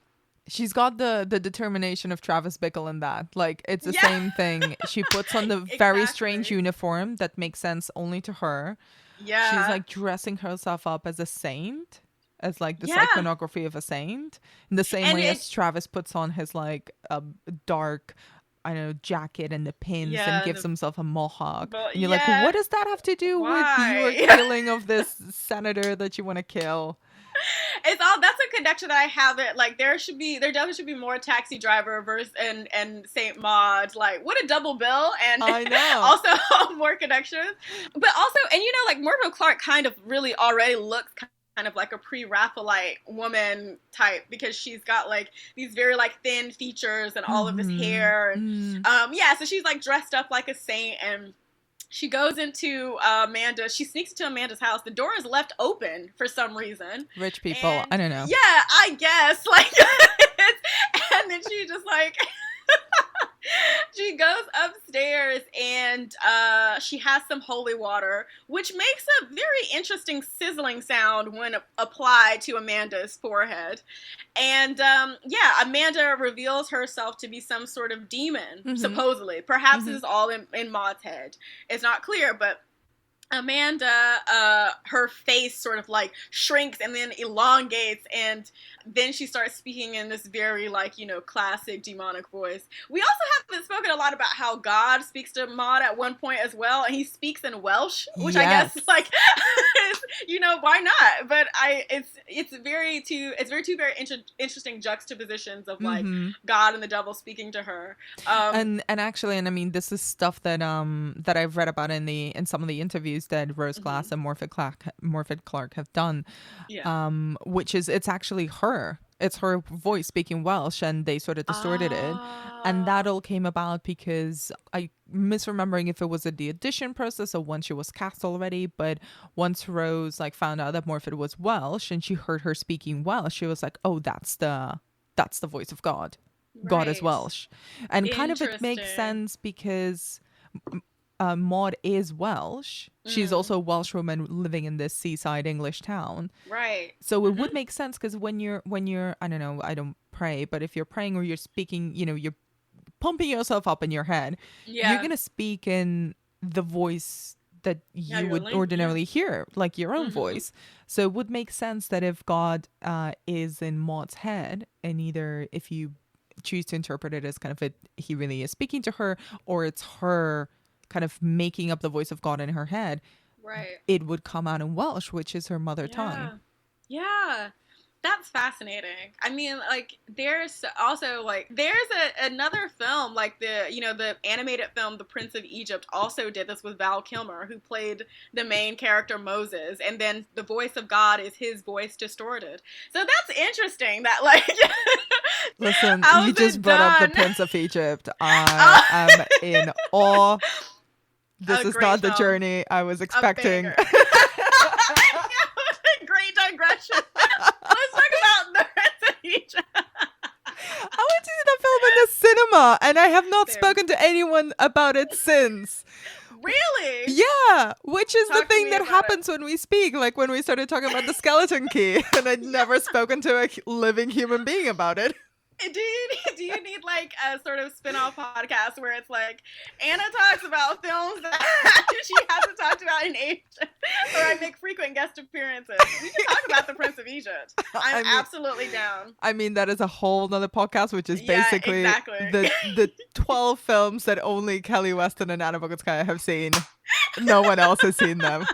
She's got the determination of Travis Bickle in that. Like, it's the same thing. She puts on the very strange uniform that makes sense only to her. Yeah. She's like dressing herself up as a saint, as like this iconography of a saint, in the same way as Travis puts on his like dark, I don't know, jacket and the pins and gives himself a mohawk. And you're like, what does that have to do with your killing of this senator that you want to kill?
That's a connection that I haven't, like, there definitely should be more Taxi Driver versus and Saint Maud, like, what a double bill. And
I know.
Also more connections, but also, and you know, like, Morfydd Clark kind of really already looks kind of like a pre-Raphaelite woman type, because she's got like these very like thin features and all of this hair, and so she's like dressed up like a saint, and she goes into she sneaks into Amanda's house. The door is left open for some reason.
Rich people, and, I don't know.
Yeah, I guess, like, and then she just like, she goes upstairs and she has some holy water, which makes a very interesting sizzling sound when applied to Amanda's forehead. And Amanda reveals herself to be some sort of demon, supposedly. Perhaps this is all in Maud's head. It's not clear, but Amanda, her face sort of like shrinks and then elongates, and then she starts speaking in this very like, you know, classic demonic voice. We also haven't spoken a lot about how God speaks to Maud at one point as well, and he speaks in Welsh, which I guess like is, you know, why not? But it's very two very interesting juxtapositions of like God and the devil speaking to her. And actually,
and I mean, this is stuff that I've read about in some of the interviews that Rose Glass and Morfydd Clark have done, which is, it's actually her It's her voice speaking Welsh, and they sort of distorted it. And that all came about because I misremembering if it was at the audition process or once she was cast already. But once Rose like found out that Morfydd was Welsh and she heard her speaking Welsh, she was like, "Oh, that's the voice of God. God is
Right.
Welsh," and kind of it makes
Interesting.
sense because Maud is Welsh. She's also a Welsh woman living in this seaside English town.
Right.
So it would make sense because when you're I don't know, I don't pray, but if you're praying or you're speaking, you're pumping yourself up in your head,
Yeah.
you're gonna speak in the voice that you
your
would
language,
ordinarily hear, like your own voice. So it would make sense that if God is in Maud's head, and either if you choose to interpret it as kind of he really is speaking to her, or it's her kind of making up the voice of God in her head,
Right.
it would come out in Welsh, which is her mother tongue.
Yeah. That's fascinating. I mean, like, there's also, like, there's another film, like, the animated film, The Prince of Egypt, also did this with Val Kilmer, who played the main character, Moses, and then the voice of God is his voice distorted. So that's interesting that, like...
Listen,
how's
you just
it
brought up The
done?
Prince of Egypt. I am in awe. This
A
is
great
not the
film.
journey I was expecting.
Great digression. Let's talk about The Prince of Egypt.
I went to see that film in the cinema, and I have not
Same.
spoken to anyone about it since.
Really?
Yeah, which is the
Talk to
thing
me
that
about
happens when we speak, like when we started talking about the skeleton key, and I'd never spoken to a living human being about it.
Do you need like a sort of spin-off podcast where it's like Anna talks about films that she hasn't talked about in ages, or I make frequent guest appearances? We can talk about The Prince of Egypt. I'm absolutely down.
I mean, that is a whole nother podcast, which is
Yeah,
basically
exactly.
the 12 films that only Kelly Weston and Anna Bogunskaya have seen. No one else has seen them.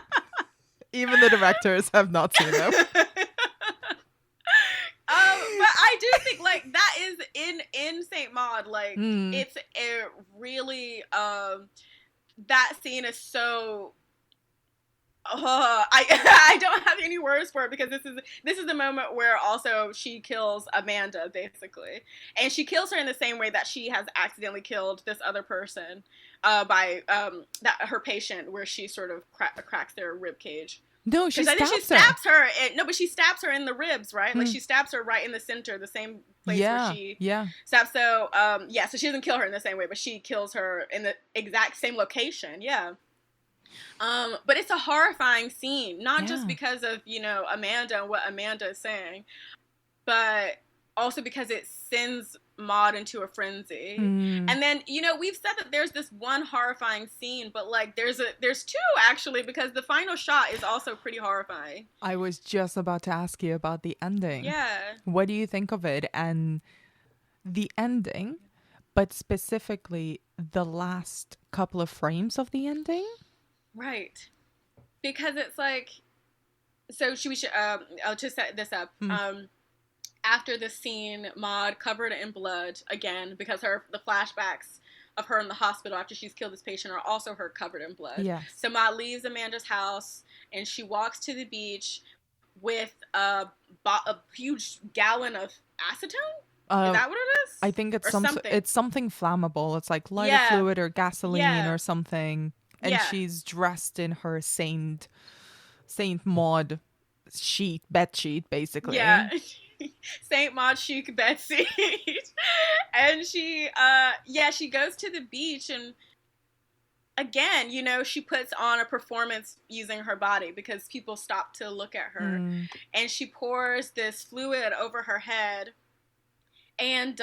Even the directors have not seen them.
But I do think like that is in Saint Maud, like it's a really that scene is so I don't have any words for it, because this is the moment where also she kills Amanda, basically, and she kills her in the same way that she has accidentally killed this other person by that her patient, where she sort of cracks their rib cage.
No, she
I think she
stabs
stabs her. But she stabs her in the ribs, right? Like she stabs her right in the center, the same place where she stabs. So, so she doesn't kill her in the same way, but she kills her in the exact same location. Yeah. But it's a horrifying scene, not just because of, Amanda and what Amanda is saying, but also because it sends Maud into a frenzy. And then, we've said that there's this one horrifying scene, but like there's two actually, because the final shot is also pretty horrifying.
I was just about to ask you about the ending.
Yeah.
What do you think of it? And the ending, but specifically the last couple of frames of the ending?
Right. Because it's like, so we should, I'll just set this up. After the scene, Maud, covered in blood again, because the flashbacks of her in the hospital after she's killed this patient are also her covered in blood.
Yes.
So Maud leaves Amanda's house and she walks to the beach with a huge gallon of acetone. Is that what it is?
I think it's something flummable. It's like lighter fluid or gasoline or something. And she's dressed in her Saint Maud bed sheet, basically.
Yeah. Saint Maud chic bed sheet. And she goes to the beach, and again, she puts on a performance using her body because people stop to look at her. And she pours this fluid over her head. And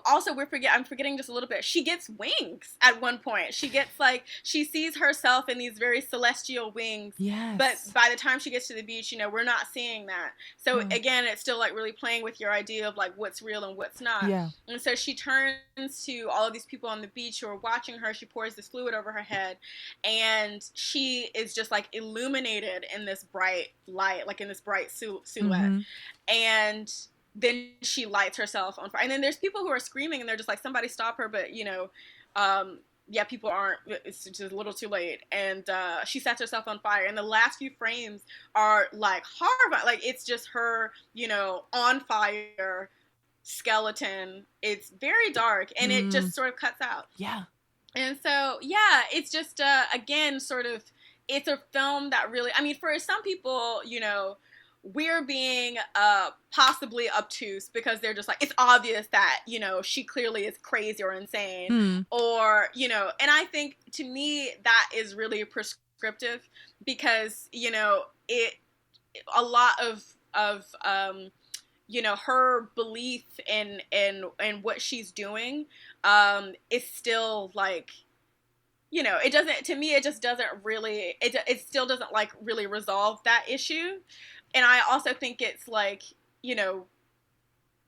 also I'm forgetting just a little bit. She gets wings at one point. She gets she sees herself in these very celestial wings.
Yes.
But by the time she gets to the beach, we're not seeing that. So again, it's still really playing with your idea of what's real and what's not.
Yeah.
And so she turns to all of these people on the beach who are watching her. She pours this fluid over her head, and she is just illuminated in this bright light, in this bright silhouette. And then she lights herself on fire. And then there's people who are screaming, and they're just somebody stop her. But, yeah, people aren't, it's just a little too late. And she sets herself on fire. And the last few frames are like horrifying. Like, it's just her, you know, on fire, skeleton. It's very dark, and it just sort of cuts out.
Yeah.
And so, yeah, it's just, again, sort of, it's a film that really, I mean, for some people, you know, we're being possibly obtuse because they're just like, it's obvious that, you know, she clearly is crazy or insane, or, you know, and I think to me that is really prescriptive because, you know, a lot of you know, her belief in what she's doing is still like, you know, it doesn't, to me, it just doesn't really, it still doesn't like really resolve that issue. And I also think it's like, you know,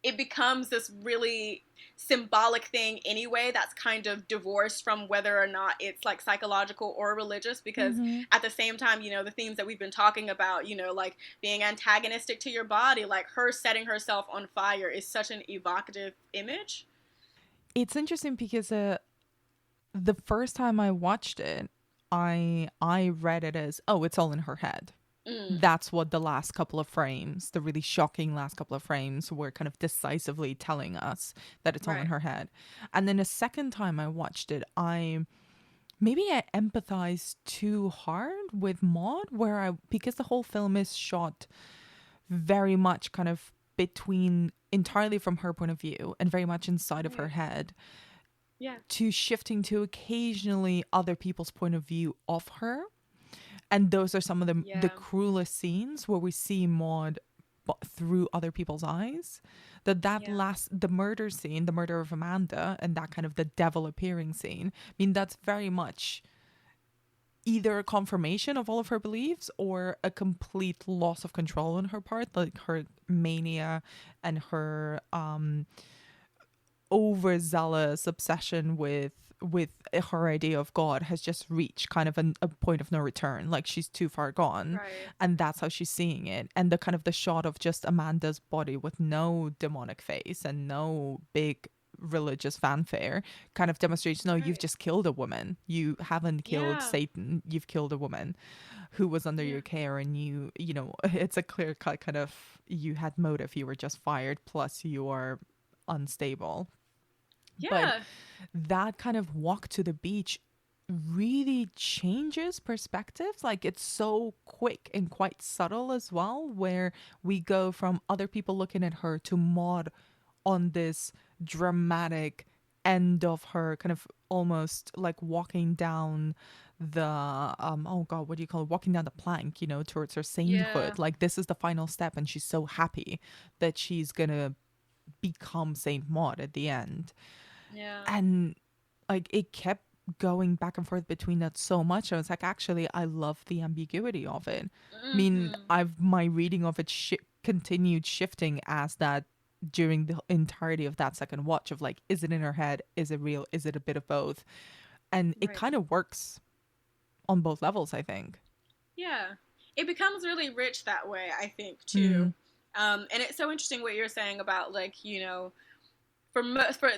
it becomes this really symbolic thing anyway that's kind of divorced from whether or not it's like psychological or religious, because at the same time, you know, the themes that we've been talking about, you know, like being antagonistic to your body, like her setting herself on fire is such an evocative image.
It's interesting because the first time I watched it, I read it as, oh, it's all in her head. That's what the last couple of frames, the really shocking last couple of frames, were kind of decisively telling us, that it's all in her head. And then a second time I watched it, I empathized too hard with Maud, because the whole film is shot very much kind of entirely from her point of view and very much inside of her head.
Yeah.
To shifting to occasionally other people's point of view of her. And those are some of the cruelest scenes where we see Maud through other people's eyes. The murder scene, the murder of Amanda, and that kind of the devil appearing scene, I mean, that's very much either a confirmation of all of her beliefs or a complete loss of control on her part, like her mania and her overzealous obsession with her idea of God has just reached kind of a point of no return. Like, she's too far gone, and that's how she's seeing it. And the kind of the shot of just Amanda's body with no demonic face and no big religious fanfare kind of demonstrates, no, you've just killed a woman. You haven't killed Satan. You've killed a woman who was under your care, and you know, it's a clear cut kind of, you had motive. You were just fired, plus you are unstable. But that kind of walk to the beach really changes perspectives. Like, it's so quick and quite subtle as well, where we go from other people looking at her to Maud on this dramatic end of her kind of almost like walking down the oh god, what do you call it, walking down the plank, you know, towards her sainthood. Like, this is the final step, and she's so happy that she's gonna become Saint Maud at the end. And like, it kept going back and forth between that so much. I was like, actually, I love the ambiguity of it. I mean, my reading of it continued shifting as that during the entirety of that second watch of like, is it in her head? Is it real? Is it a bit of both? And it kind of works on both levels, I think. Yeah.
It becomes really rich that way, I think, too. And it's so interesting what you're saying about, like, you know, for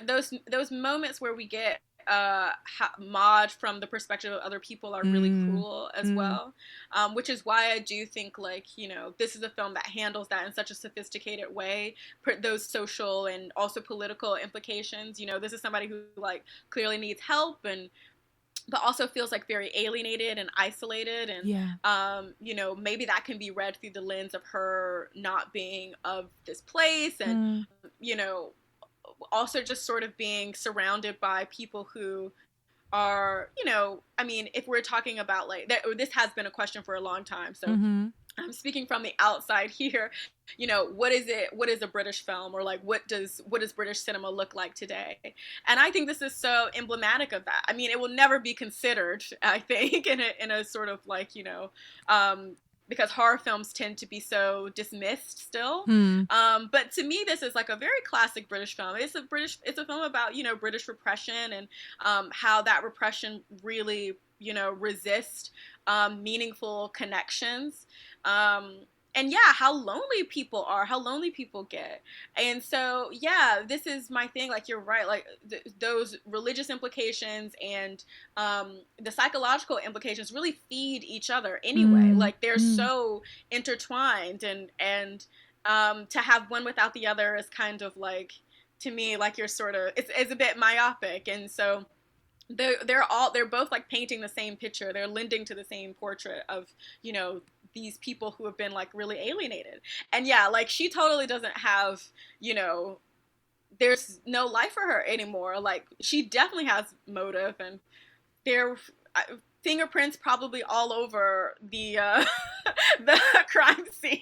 those moments where we get Maud from the perspective of other people are really cool as well, which is why I do think, like, you know, this is a film that handles that in such a sophisticated way, those social and also political implications. You know, this is somebody who, like, clearly needs help, but also feels like very alienated and isolated, and you know, maybe that can be read through the lens of her not being of this place, and you know, also just sort of being surrounded by people who are, you know, I mean, if we're talking about like that, this has been a question for a long time, so I'm speaking from the outside here. You know, what is a British film, or like what does British cinema look like today? And I think this is so emblematic of that. I mean, it will never be considered, I think, in a sort of like, you know, because horror films tend to be so dismissed still. But to me, this is like a very classic British film. It's a film about, you know, British repression, and how that repression really, you know, resists meaningful connections. yeah, how lonely people are, how lonely people get. And so, yeah, this is my thing. Like, you're right. Like, those religious implications and the psychological implications really feed each other anyway. Like, they're so intertwined, and to have one without the other is kind of like, to me, like, you're sort of, it's a bit myopic. And so they're both like painting the same picture. They're lending to the same portrait of, you know, these people who have been like really alienated. And yeah, like, she totally doesn't have, you know, there's no life for her anymore. Like, she definitely has motive, and there fingerprints probably all over the the crime scene.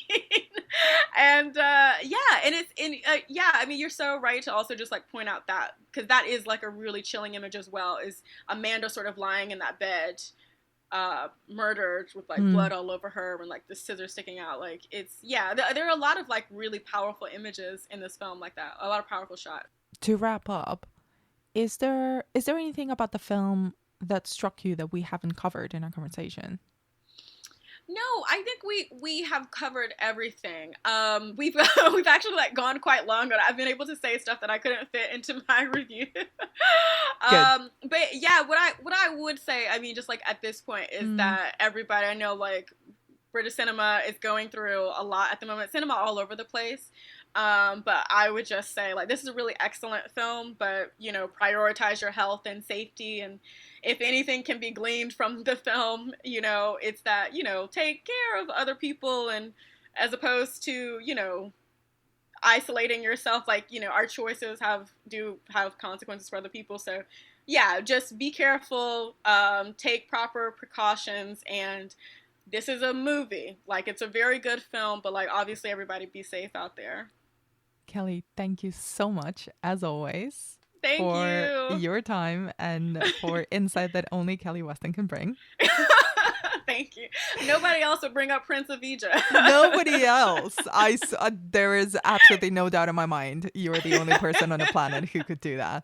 And yeah, and it's in yeah, I mean, you're so right to also just like point out that, because that is like a really chilling image as well, is Amanda sort of lying in that bed, murdered with like blood all over her and like the scissors sticking out. Like, it's, yeah, there are a lot of like really powerful images in this film like that, a lot of powerful shots.
To wrap up, is there anything about the film that struck you that we haven't covered in our conversation?
No, I think we have covered everything. We've we've actually like gone quite long, but I've been able to say stuff that I couldn't fit into my review. But yeah, what I would say, I mean, just like at this point, is that everybody, I know, like, British cinema is going through a lot at the moment. Cinema all over the place. But I would just say, like, this is a really excellent film, but, you know, prioritize your health and safety. And if anything can be gleaned from the film, you know, it's that, you know, take care of other people, and as opposed to, you know, isolating yourself. Like, you know, our choices do have consequences for other people. So yeah, just be careful, take proper precautions, and this is a movie. Like, it's a very good film, but like, obviously everybody be safe out there.
Kelly, thank you so much, as always,
Thank
for
you.
your time and for insight that only Kelly Weston can bring.
Thank you. Nobody else would bring up Prince of Egypt.
Nobody else. There is absolutely no doubt in my mind. You're the only person on the planet who could do that.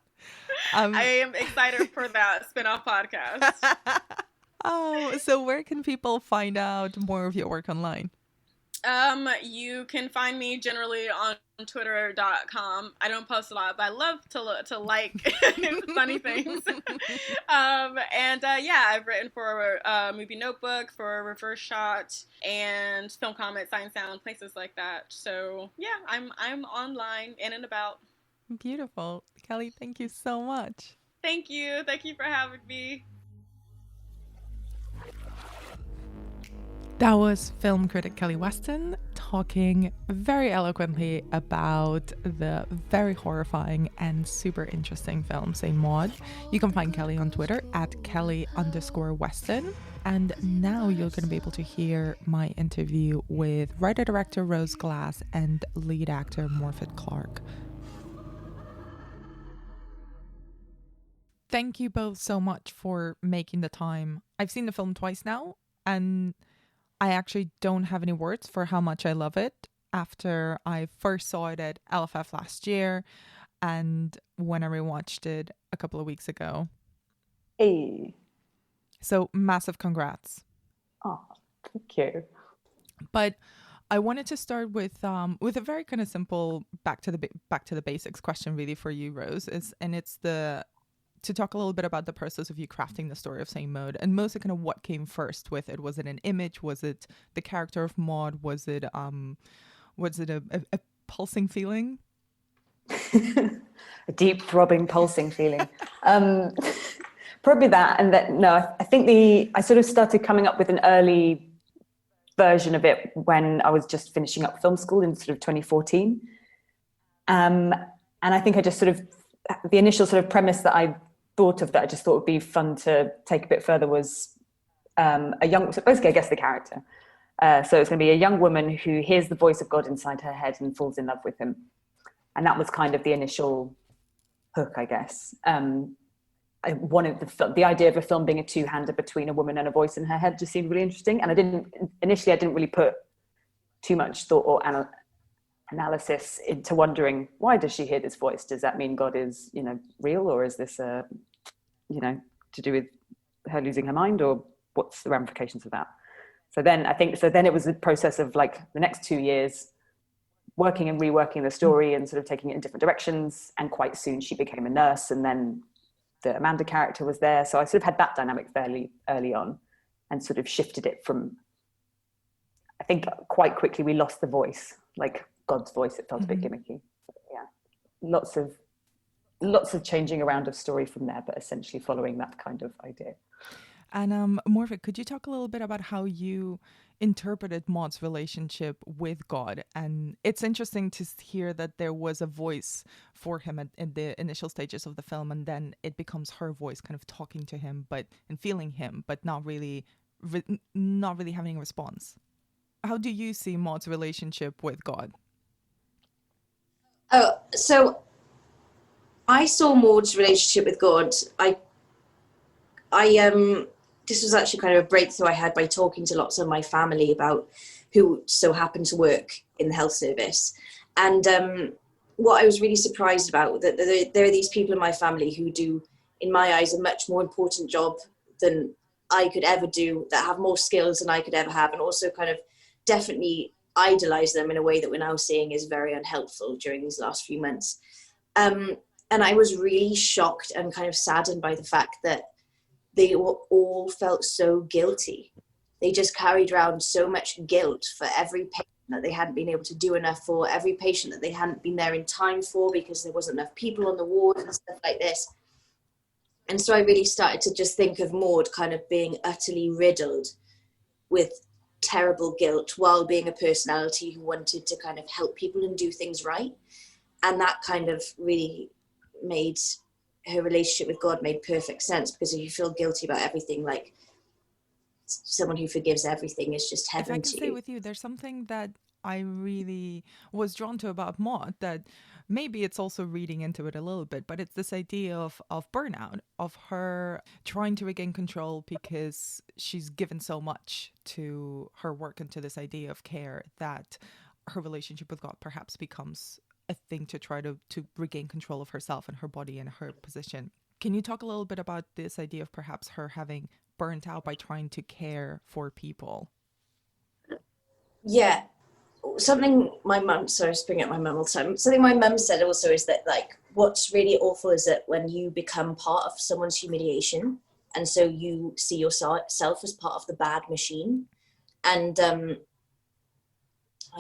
I am excited for that spin-off podcast.
Oh, so where can people find out more of your work online?
You can find me generally on twitter.com. I don't post a lot, but I love to like funny things. Yeah, I've written for Movie Notebook, for Reverse Shot, and Film Comment, Sign Sound, places like that. So yeah, I'm online, in and about.
Beautiful. Kelly, thank you so much.
Thank you for having me.
That was film critic Kelly Weston talking very eloquently about the very horrifying and super interesting film Saint Maud. You can find Kelly on Twitter at Kelly_Weston. And now you're going to be able to hear my interview with writer-director Rose Glass and lead actor Morfydd Clark. Thank you both so much for making the time. I've seen the film twice now, and I actually don't have any words for how much I love it after I first saw it at LFF last year and when I rewatched it a couple of weeks ago.
Hey.
So massive congrats.
Oh, thank you.
But I wanted to start with a very kind of simple back to the basics question really for you, Rose, it's to talk a little bit about the process of you crafting the story of Saint Maud, and mostly kind of what came first with it. Was it an image? Was it the character of Maud? Was it a pulsing feeling?
A deep, throbbing, pulsing feeling. Probably that. And that, no, I think I sort of started coming up with an early version of it when I was just finishing up film school in sort of 2014. And I think I just sort of, the initial sort of premise that I thought of that I just thought would be fun to take a bit further was so basically, I guess, the character. So it's going to be a young woman who hears the voice of God inside her head and falls in love with him. And that was kind of the initial hook, I guess. I wanted the idea of a film being a two-hander between a woman and a voice in her head just seemed really interesting. And I didn't really put too much thought or analysis into wondering, why does she hear this voice? Does that mean God is, real, or is this to do with her losing her mind, or what's the ramifications of that? So then it was a process of like the next 2 years working and reworking the story and sort of taking it in different directions. And quite soon she became a nurse, and then the Amanda character was there. So I sort of had that dynamic fairly early on and sort of shifted it from, I think quite quickly we lost the voice, like God's voice. It felt a bit gimmicky. Yeah. Lots of changing around of story from there, but essentially following that kind of idea.
And Morfydd, could you talk a little bit about how you interpreted Maud's relationship with God? And it's interesting to hear that there was a voice for him in the initial stages of the film, and then it becomes her voice kind of talking to him and feeling him, but not really having a response. How do you see Maud's relationship with God?
Oh, so I saw Maud's relationship with God. This was actually kind of a breakthrough I had by talking to lots of my family about who so happened to work in the health service. And what I was really surprised about, that there are these people in my family who do, in my eyes, a much more important job than I could ever do, that have more skills than I could ever have, and also kind of definitely idolize them in a way that we're now seeing is very unhelpful during these last few months. And I was really shocked and kind of saddened by the fact that they all felt so guilty. They just carried around so much guilt for every patient that they hadn't been able to do enough for, every patient that they hadn't been there in time for because there wasn't enough people on the ward and stuff like this. And so I really started to just think of Maud kind of being utterly riddled with terrible guilt while being a personality who wanted to kind of help people and do things right. And that kind of really made her relationship with God made perfect sense, because if you feel guilty about everything, like someone who forgives everything is just heaven to you.
If I can say with you, there's something that I really was drawn to about Maud, that maybe it's also reading into it a little bit, but it's this idea of burnout, of her trying to regain control because she's given so much to her work and to this idea of care that her relationship with God perhaps becomes a thing to try to regain control of herself and her body and her position. Can you talk a little bit about this idea of perhaps her having burnt out by trying to care for people?
Yeah. Something my mum, sorry, I bring up my mum all the time. Something my mum said also is that, like, what's really awful is that when you become part of someone's humiliation, and so you see yourself as part of the bad machine. And I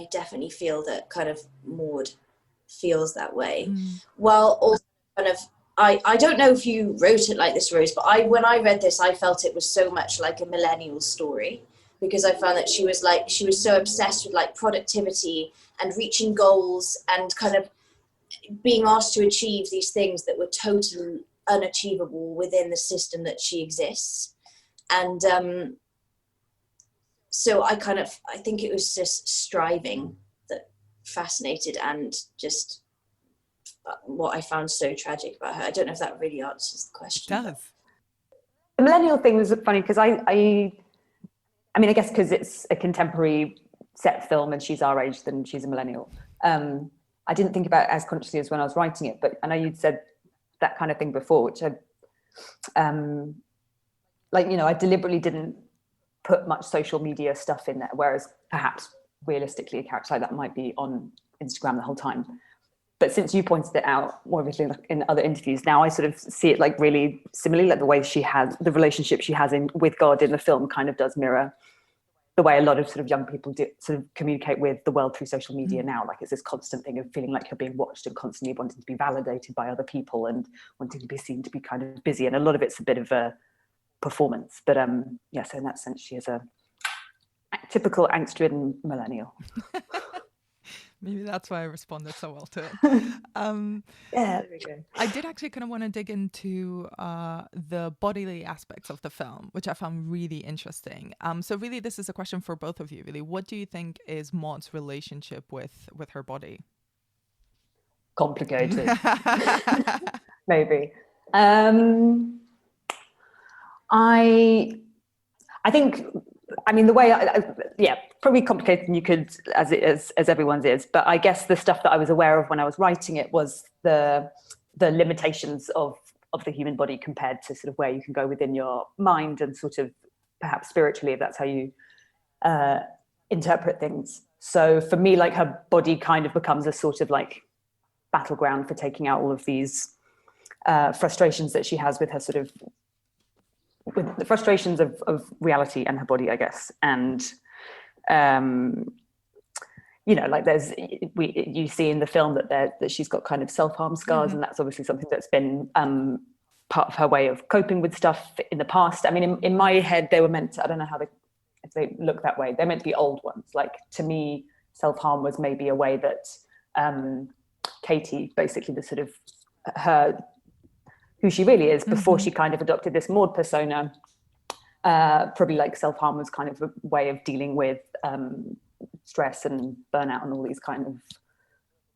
definitely feel that kind of Maud feels that way. Well, also kind of, I don't know if you wrote it like this, Rose, but when I read this, I felt it was so much like a millennial story, because I found that she was so obsessed with like productivity and reaching goals and kind of being asked to achieve these things that were totally unachievable within the system that she exists. And so I think it was just striving that fascinated, and just what I found so tragic about her. I don't know if that really answers the question.
It does.
The millennial thing was funny because I mean, I guess because it's a contemporary set film and she's our age, then she's a millennial. I didn't think about it as consciously as when I was writing it, but I know you'd said that kind of thing before, which I, I deliberately didn't put much social media stuff in there, whereas perhaps realistically a character like that might be on Instagram the whole time. But since you pointed it out more obviously in other interviews, now I sort of see it like really similarly, like the way she has, the relationship she has with God in the film kind of does mirror the way a lot of sort of young people do sort of communicate with the world through social media now. Like it's this constant thing of feeling like you're being watched and constantly wanting to be validated by other people and wanting to be seen to be kind of busy. And a lot of it's a bit of a performance. But so in that sense, she is a typical angst-ridden millennial.
Maybe that's why I responded so well to it.
Yeah, there we go.
I did actually kind of want to dig into the bodily aspects of the film, which I found really interesting. So really, this is a question for both of you, really. What do you think is Maud's relationship with her body?
Complicated. Maybe. I think, I mean, the way probably complicated than you could, as everyone's is. But I guess the stuff that I was aware of when I was writing it was the limitations of the human body compared to sort of where you can go within your mind and sort of perhaps spiritually, if that's how you interpret things. So for me, like her body kind of becomes a sort of like battleground for taking out all of these frustrations that she has with her sort of, with the frustrations of reality and her body, I guess. And you know, like you see in the film that she's got kind of self-harm scars, and that's obviously something that's been part of her way of coping with stuff in the past. I mean, in my head, they were meant to, I don't know if they look that way, they're meant to be old ones. Like, to me, self-harm was maybe a way that Katie, basically the sort of who she really is before she kind of adopted this Maud persona, probably like self-harm was kind of a way of dealing with stress and burnout and all these kind of,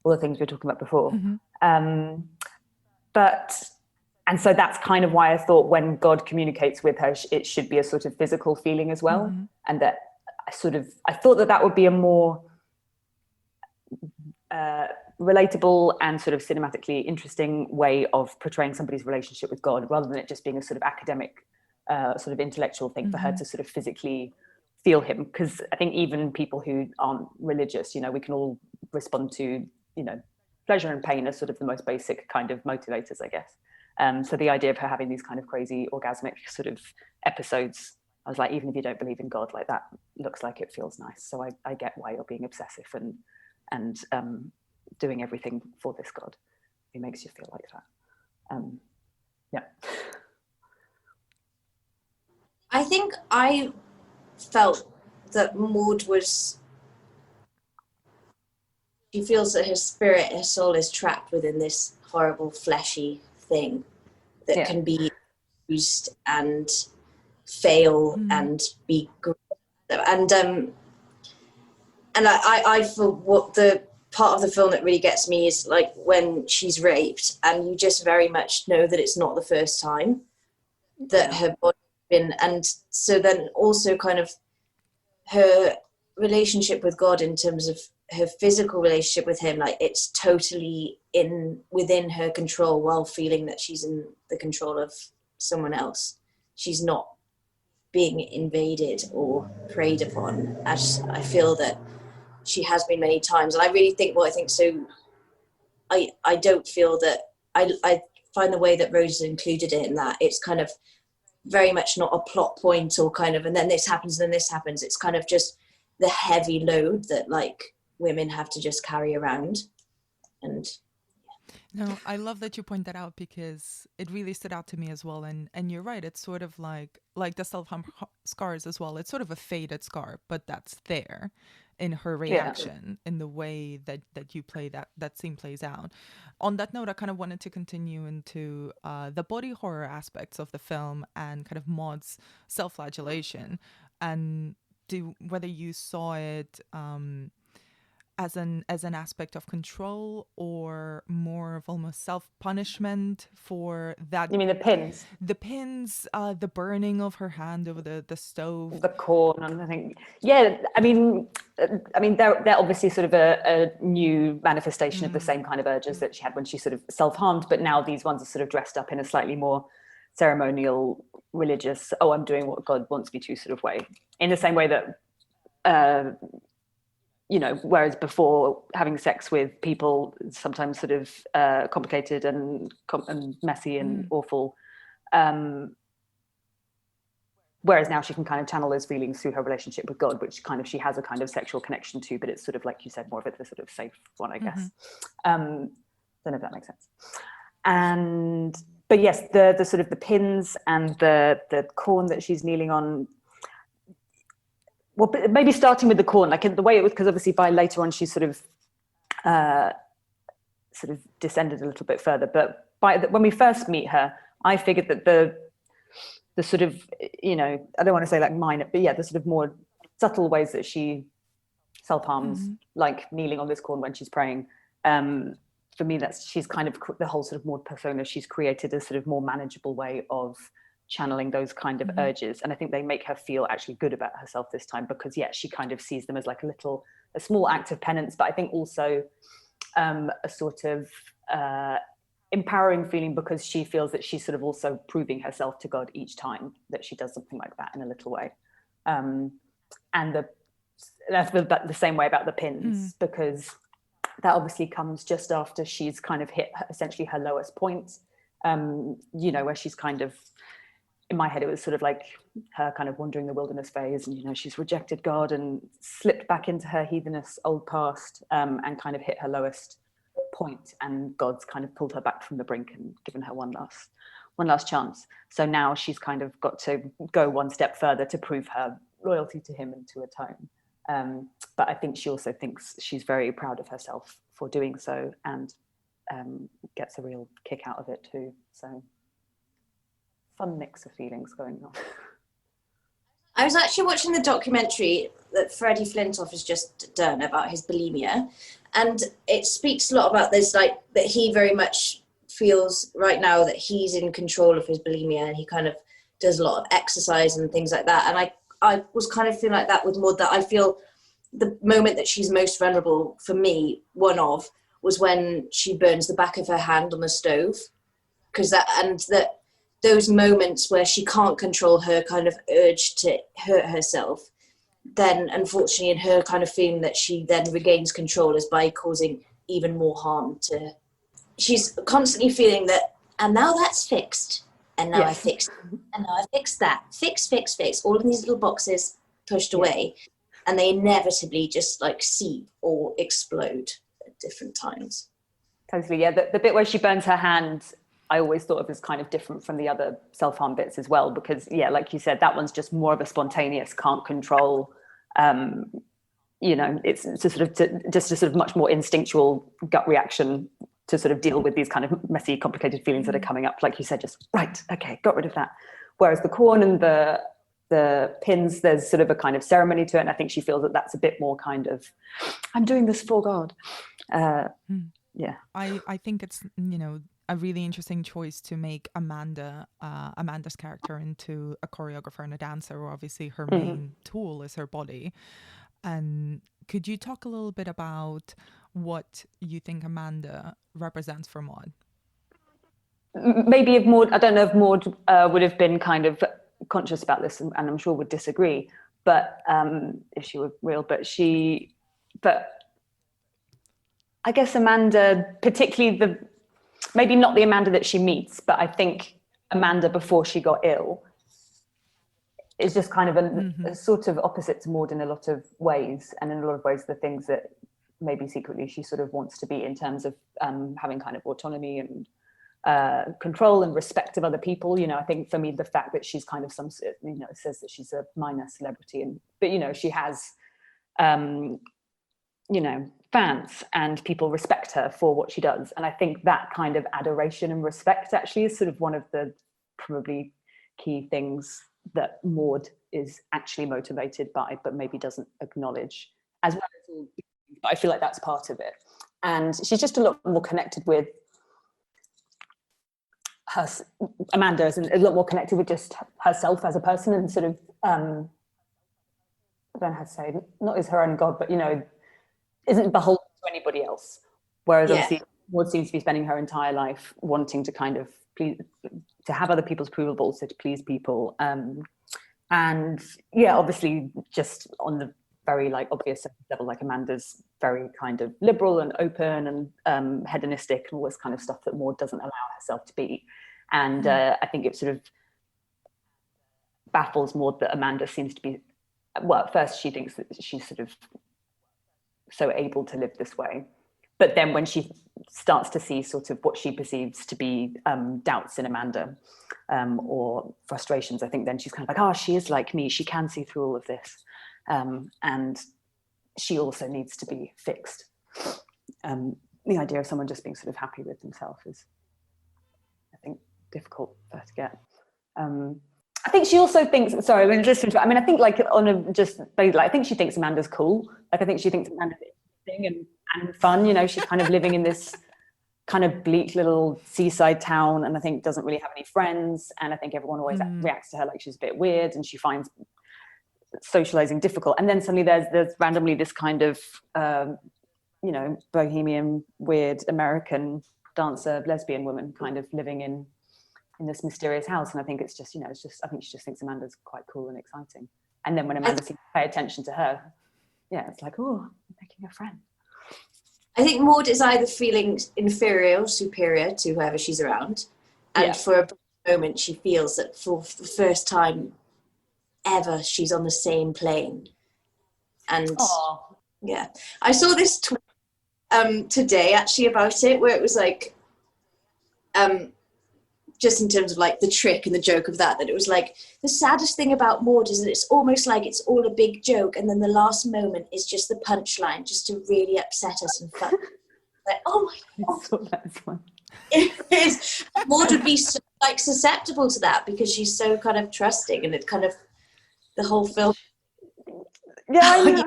all the things we were talking about before. And so that's kind of why I thought when God communicates with her, it should be a sort of physical feeling as well. And that I thought that would be a more relatable and sort of cinematically interesting way of portraying somebody's relationship with God, rather than it just being a sort of academic, sort of intellectual thing for her to sort of physically feel him. Because I think even people who aren't religious, you know, we can all respond to, you know, pleasure and pain as sort of the most basic kind of motivators, I guess. So the idea of her having these kind of crazy orgasmic sort of episodes, I was like, even if you don't believe in God, like that looks like it feels nice. So I get why you're being obsessive and doing everything for this God. It makes you feel like that. Yeah.
I think I felt that Maud she feels that her spirit, her soul is trapped within this horrible fleshy thing that can be used and fail and be great. And I feel what the part of the film that really gets me is like when she's raped and you just very much know that it's not the first time that her body's been, and so then also kind of her relationship with God in terms of her physical relationship with him, like it's totally within her control while feeling that she's in the control of someone else. She's not being invaded or preyed upon, as I feel that she has been many times. And I really think I don't feel that I find the way that Rose is included in that it's kind of very much not a plot point or kind of, and then this happens, then this happens. It's kind of just the heavy load that like women have to just carry around. And
no, I love that you point that out, because it really stood out to me as well. And you're right, it's sort of like the self-harm scars as well. It's sort of a faded scar, but that's there in her reaction, in the way that you play that scene plays out. On that note, I kind of wanted to continue into the body horror aspects of the film and kind of Maud's self-flagellation, and whether you saw it as an aspect of control or more of almost self-punishment for that.
You mean the pins?
The pins, the burning of her hand over the stove.
The corn, and I think, I mean, they're obviously sort of a new manifestation of the same kind of urges that she had when she sort of self-harmed, but now these ones are sort of dressed up in a slightly more ceremonial, religious, I'm doing what God wants me to sort of way. In the same way that, you know, whereas before having sex with people sometimes sort of complicated and messy and awful, whereas now she can kind of channel those feelings through her relationship with God, which kind of she has a kind of sexual connection to, but it's sort of like you said, more of a sort of safe one, I guess. Don't know if that makes sense. But yes, the sort of the pins and the corn that she's kneeling on. Well, maybe starting with the corn, like in the way it was, because obviously by later on she sort of descended a little bit further. But when we first meet her, I figured that the sort of, you know, I don't want to say like minor, but yeah, the sort of more subtle ways that she self-harms, like kneeling on this corn when she's praying. For me, she's kind of the whole sort of Maud persona. She's created a sort of more manageable way of channeling those kind of urges, and I think they make her feel actually good about herself this time, because she kind of sees them as like a small act of penance, but I think also a sort of empowering feeling, because she feels that she's sort of also proving herself to God each time that she does something like that in a little way. and the same way about the pins, because that obviously comes just after she's kind of hit essentially her lowest point, where she's kind of, in my head, it was sort of like her kind of wandering the wilderness phase, and she's rejected God and slipped back into her heathenous old past, and kind of hit her lowest point, and God's kind of pulled her back from the brink and given her one last chance. So now she's kind of got to go one step further to prove her loyalty to him and to atone. But I think she also thinks she's very proud of herself for doing so, and gets a real kick out of it too. So fun mix of feelings going on.
I was actually watching the documentary that Freddie Flintoff has just done about his bulimia, and it speaks a lot about this, like that he very much feels right now that he's in control of his bulimia, and he kind of does a lot of exercise and things like that. And I was kind of feeling like that with Maud, that I feel the moment that she's most vulnerable for me, was when she burns the back of her hand on the stove, because those moments where she can't control her kind of urge to hurt herself, then unfortunately in her kind of feeling that she then regains control is by causing even more harm to. She's constantly feeling that, and now that's fixed, and now I fixed, and now I fixed that, fix, all of these little boxes pushed away, and they inevitably just like seep or explode at different times.
Totally, yeah. The bit where she burns her hand, I always thought of as kind of different from the other self-harm bits as well, because like you said, that one's just more of a spontaneous, can't control, it's just a sort of much more instinctual gut reaction to sort of deal with these kind of messy, complicated feelings that are coming up. Like you said, just right, okay, got rid of that. Whereas the corn and the pins, there's sort of a kind of ceremony to it, and I think she feels that that's a bit more kind of, I'm doing this for God.
I think it's a really interesting choice to make Amanda's character into a choreographer and a dancer, where obviously her main tool is her body. And could you talk a little bit about what you think Amanda represents for Maud?
Maybe if Maud, I don't know if Maud would have been kind of conscious about this, and I'm sure would disagree, but if she were real, but I guess Amanda, particularly maybe not the Amanda that she meets, but I think Amanda before she got ill is just kind of a sort of opposite to Maud in a lot of ways, and in a lot of ways the things that maybe secretly she sort of wants to be, in terms of having kind of autonomy and control and respect of other people. I think for me, the fact that she's kind of it says that she's a minor celebrity, but she has fans, and people respect her for what she does. And I think that kind of adoration and respect actually is sort of one of the probably key things that Maud is actually motivated by, but maybe doesn't acknowledge, as well as all. But I feel like that's part of it. And she's just a lot more connected with her. Amanda is a lot more connected with just herself as a person, and sort of, I don't know how to say, not as her own God, but, isn't beholden to anybody else. Whereas obviously Maud seems to be spending her entire life wanting to kind of to have other people's approval, but also to please people. And obviously just on the very obvious level, Amanda's very kind of liberal and open and hedonistic and all this kind of stuff that Maud doesn't allow herself to be. And I think it sort of baffles Maud that Amanda seems to be, well, at first she thinks that she's sort of so able to live this way. But then when she starts to see sort of what she perceives to be doubts in Amanda or frustrations, I think then she's kind of like, she is like me. She can see through all of this. And she also needs to be fixed. The idea of someone just being sort of happy with themselves is, I think, difficult for her to get. I think she also thinks, sorry, when listening to it, I think I think she thinks Amanda's cool. I think she thinks Amanda's interesting and fun. She's kind of living in this kind of bleak little seaside town, and I think doesn't really have any friends. And I think everyone always reacts to her like she's a bit weird, and she finds socializing difficult. And then suddenly there's randomly this kind of, bohemian, weird American dancer, lesbian woman kind of living in this mysterious house. And I think it's just, I think she just thinks Amanda's quite cool and exciting. And then when Amanda seems to pay attention to her, yeah, it's like, oh, I'm making a friend.
I think Maud is either feeling inferior or superior to whoever she's around. And for a moment, she feels that for the first time ever, she's on the same plane. And yeah, I saw this tweet today actually about it, where it was like, just in terms of like the trick and the joke of that it was like, the saddest thing about Maud is that it's almost like it's all a big joke, and then the last moment is just the punchline, just to really upset us and fuck. Like, oh my god,
So that's one.
it is. Maud would be so like susceptible to that because she's so kind of trusting, and it kind of the whole film.
Yeah.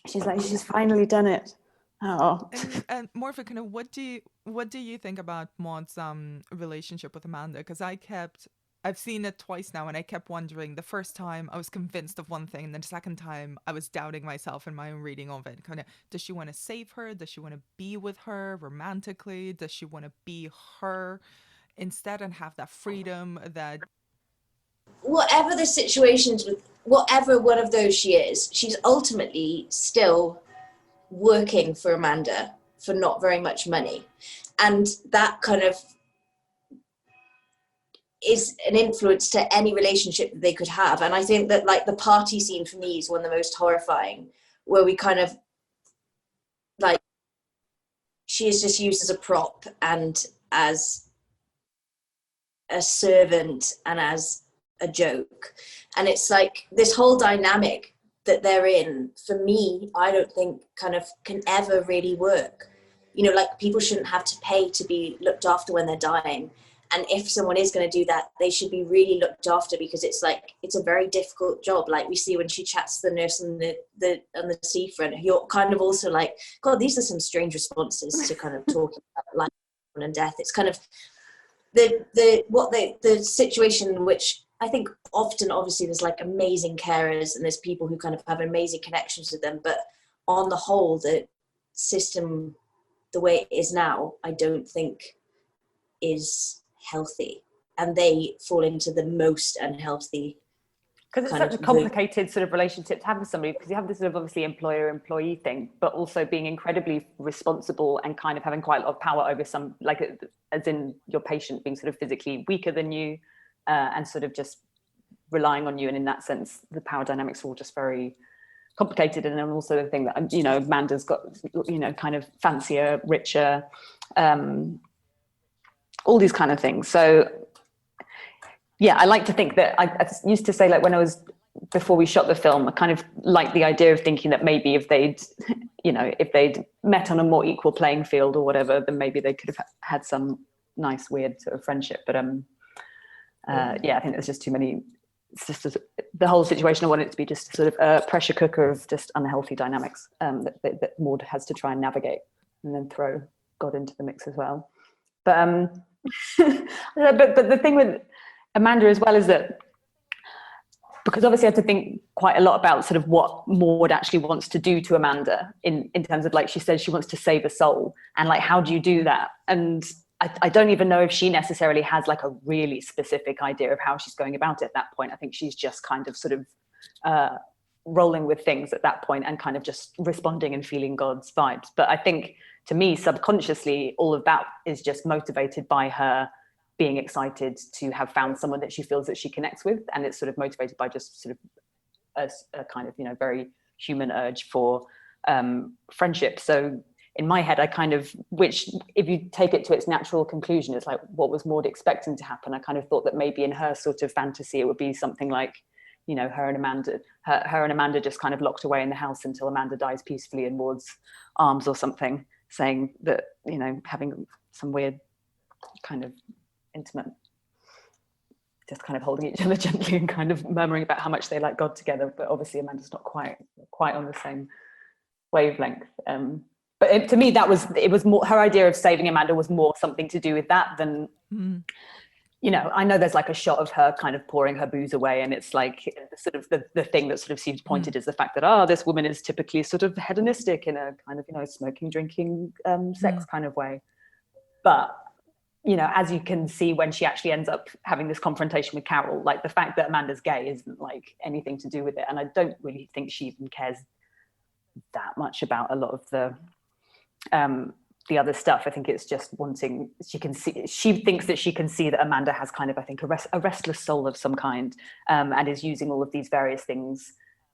She's like, she's finally done it. Oh.
And Morfydd, kind of, what do you think about Maud's relationship with Amanda? Because I've seen it twice now, and I kept wondering. The first time I was convinced of one thing, and then the second time I was doubting myself in my own reading of it. Kind of, does she want to save her? Does she want to be with her romantically? Does she want to be her instead and have that freedom that?
Whatever the situations with whatever one of those she is, she's ultimately still working for Amanda for not very much money, and that kind of is an influence to any relationship that they could have. And I think that like the party scene for me is one of the most horrifying, where we kind of like, she is just used as a prop and as a servant and as a joke. And it's like this whole dynamic that they're in, for me, I don't think kind of can ever really work. You know, like, people shouldn't have to pay to be looked after when they're dying. And if someone is going to do that, they should be really looked after, because it's like, it's a very difficult job. Like we see when she chats to the nurse on the seafront, you're kind of also like, God, these are some strange responses to kind of talking about life and death. It's kind of the situation in which I think often, obviously, there's like amazing carers and there's people who kind of have amazing connections with them. But on the whole, the system, the way it is now, I don't think is healthy. And they fall into the most unhealthy.
Because it's such a complicated sort of relationship to have with somebody, because you have this sort of obviously employer-employee thing, but also being incredibly responsible and kind of having quite a lot of power over some, like, as in your patient being sort of physically weaker than you, and sort of just relying on you. And in that sense, the power dynamics are all just very complicated. And then also the thing that, you know, Amanda's got, you know, kind of fancier, richer, all these kind of things. So yeah, I like to think that I used to say, like, when I was, before we shot the film, I kind of liked the idea of thinking that maybe if they'd, you know, if they'd met on a more equal playing field or whatever, then maybe they could have had some nice, weird sort of friendship. But yeah, I think there's just too many, it's just the whole situation, I want it to be just sort of a pressure cooker of just unhealthy dynamics that Maud has to try and navigate, and then throw God into the mix as well. But but the thing with Amanda as well is that, because obviously I had to think quite a lot about sort of what Maud actually wants to do to Amanda in terms of, like, she says she wants to save a soul, and like, how do you do that? And I don't even know if she necessarily has like a really specific idea of how she's going about it at that point. I think she's just kind of sort of rolling with things at that point and kind of just responding and feeling God's vibes. But I think, to me, subconsciously, all of that is just motivated by her being excited to have found someone that she feels that she connects with. And it's sort of motivated by just sort of a kind of, you know, very human urge for friendship. So in my head, I kind of, which if you take it to its natural conclusion, it's like, what was Maud expecting to happen? I kind of thought that maybe in her sort of fantasy, it would be something like, you know, her and Amanda just kind of locked away in the house until Amanda dies peacefully in Maud's arms or something, saying that, you know, having some weird kind of intimate, just kind of holding each other gently and kind of murmuring about how much they like God together. But obviously Amanda's not quite on the same wavelength. But to me, it was more, her idea of saving Amanda was more something to do with that than, you know, I know there's like a shot of her kind of pouring her booze away, and it's like sort of the thing that sort of seems pointed is the fact that, this woman is typically sort of hedonistic in a kind of, you know, smoking, drinking, sex kind of way. But you know, as you can see when she actually ends up having this confrontation with Carol, like the fact that Amanda's gay isn't like anything to do with it. And I don't really think she even cares that much about a lot of the other stuff. I think it's just wanting, she thinks that she can see that Amanda has kind of, I think, a restless soul of some kind, and is using all of these various things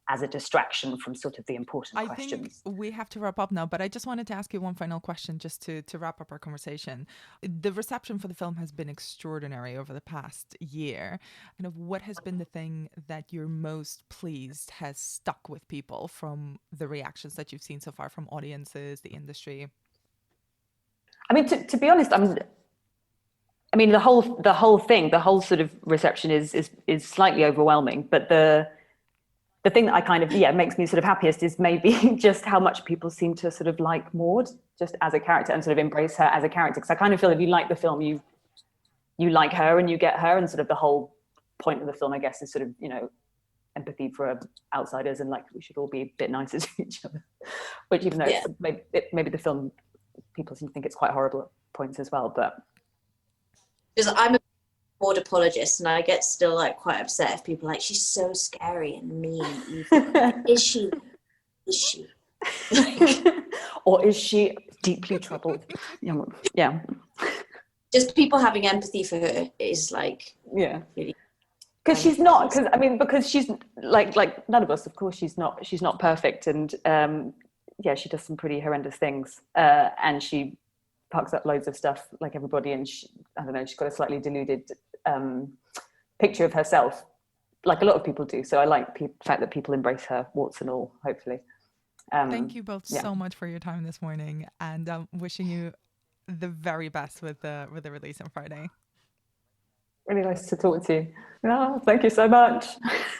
as a distraction from sort of the important questions.
I think we have to wrap up now, but I just wanted to ask you one final question just to wrap up our conversation. The reception for the film has been extraordinary over the past year. Kind of what has been the thing that you're most pleased has stuck with people from the reactions that you've seen so far from audiences, the industry?
I mean, to be honest, I mean, the whole thing, the whole sort of reception is slightly overwhelming, but the thing that I kind of, makes me sort of happiest is maybe just how much people seem to sort of like Maud just as a character and sort of embrace her as a character. Because I kind of feel if you like the film, you like her and you get her, and sort of the whole point of the film, I guess, is sort of, you know, empathy for outsiders and like we should all be a bit nicer to each other. Which even though maybe the film, people seem to think it's quite horrible at points as well, but.
Because I'm a Maud apologist, and I get still like quite upset if people are like, she's so scary and mean and evil. Like, is she?
Or is she deeply troubled? Yeah.
Just people having empathy for her is like, really.
Because she's not. Because she's like none of us. Of course, she's not perfect, and she does some pretty horrendous things, and she fucks up loads of stuff like everybody, and I don't know, she's got a slightly deluded picture of herself, like a lot of people do. So I like the fact that people embrace her, warts and all, hopefully.
Thank you both so much for your time this morning, and wishing you the very best with the release on Friday.
Really nice to talk to you. Oh, thank you so much.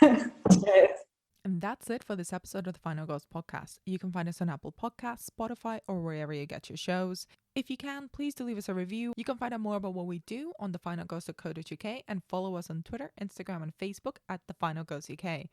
Cheers.
And that's it for this episode of the Final Ghost podcast. You can find us on Apple Podcasts, Spotify, or wherever you get your shows. If you can, please do leave us a review. You can find out more about what we do on thefinalghost.co.uk and follow us on Twitter, Instagram, and Facebook at The Final Ghost UK.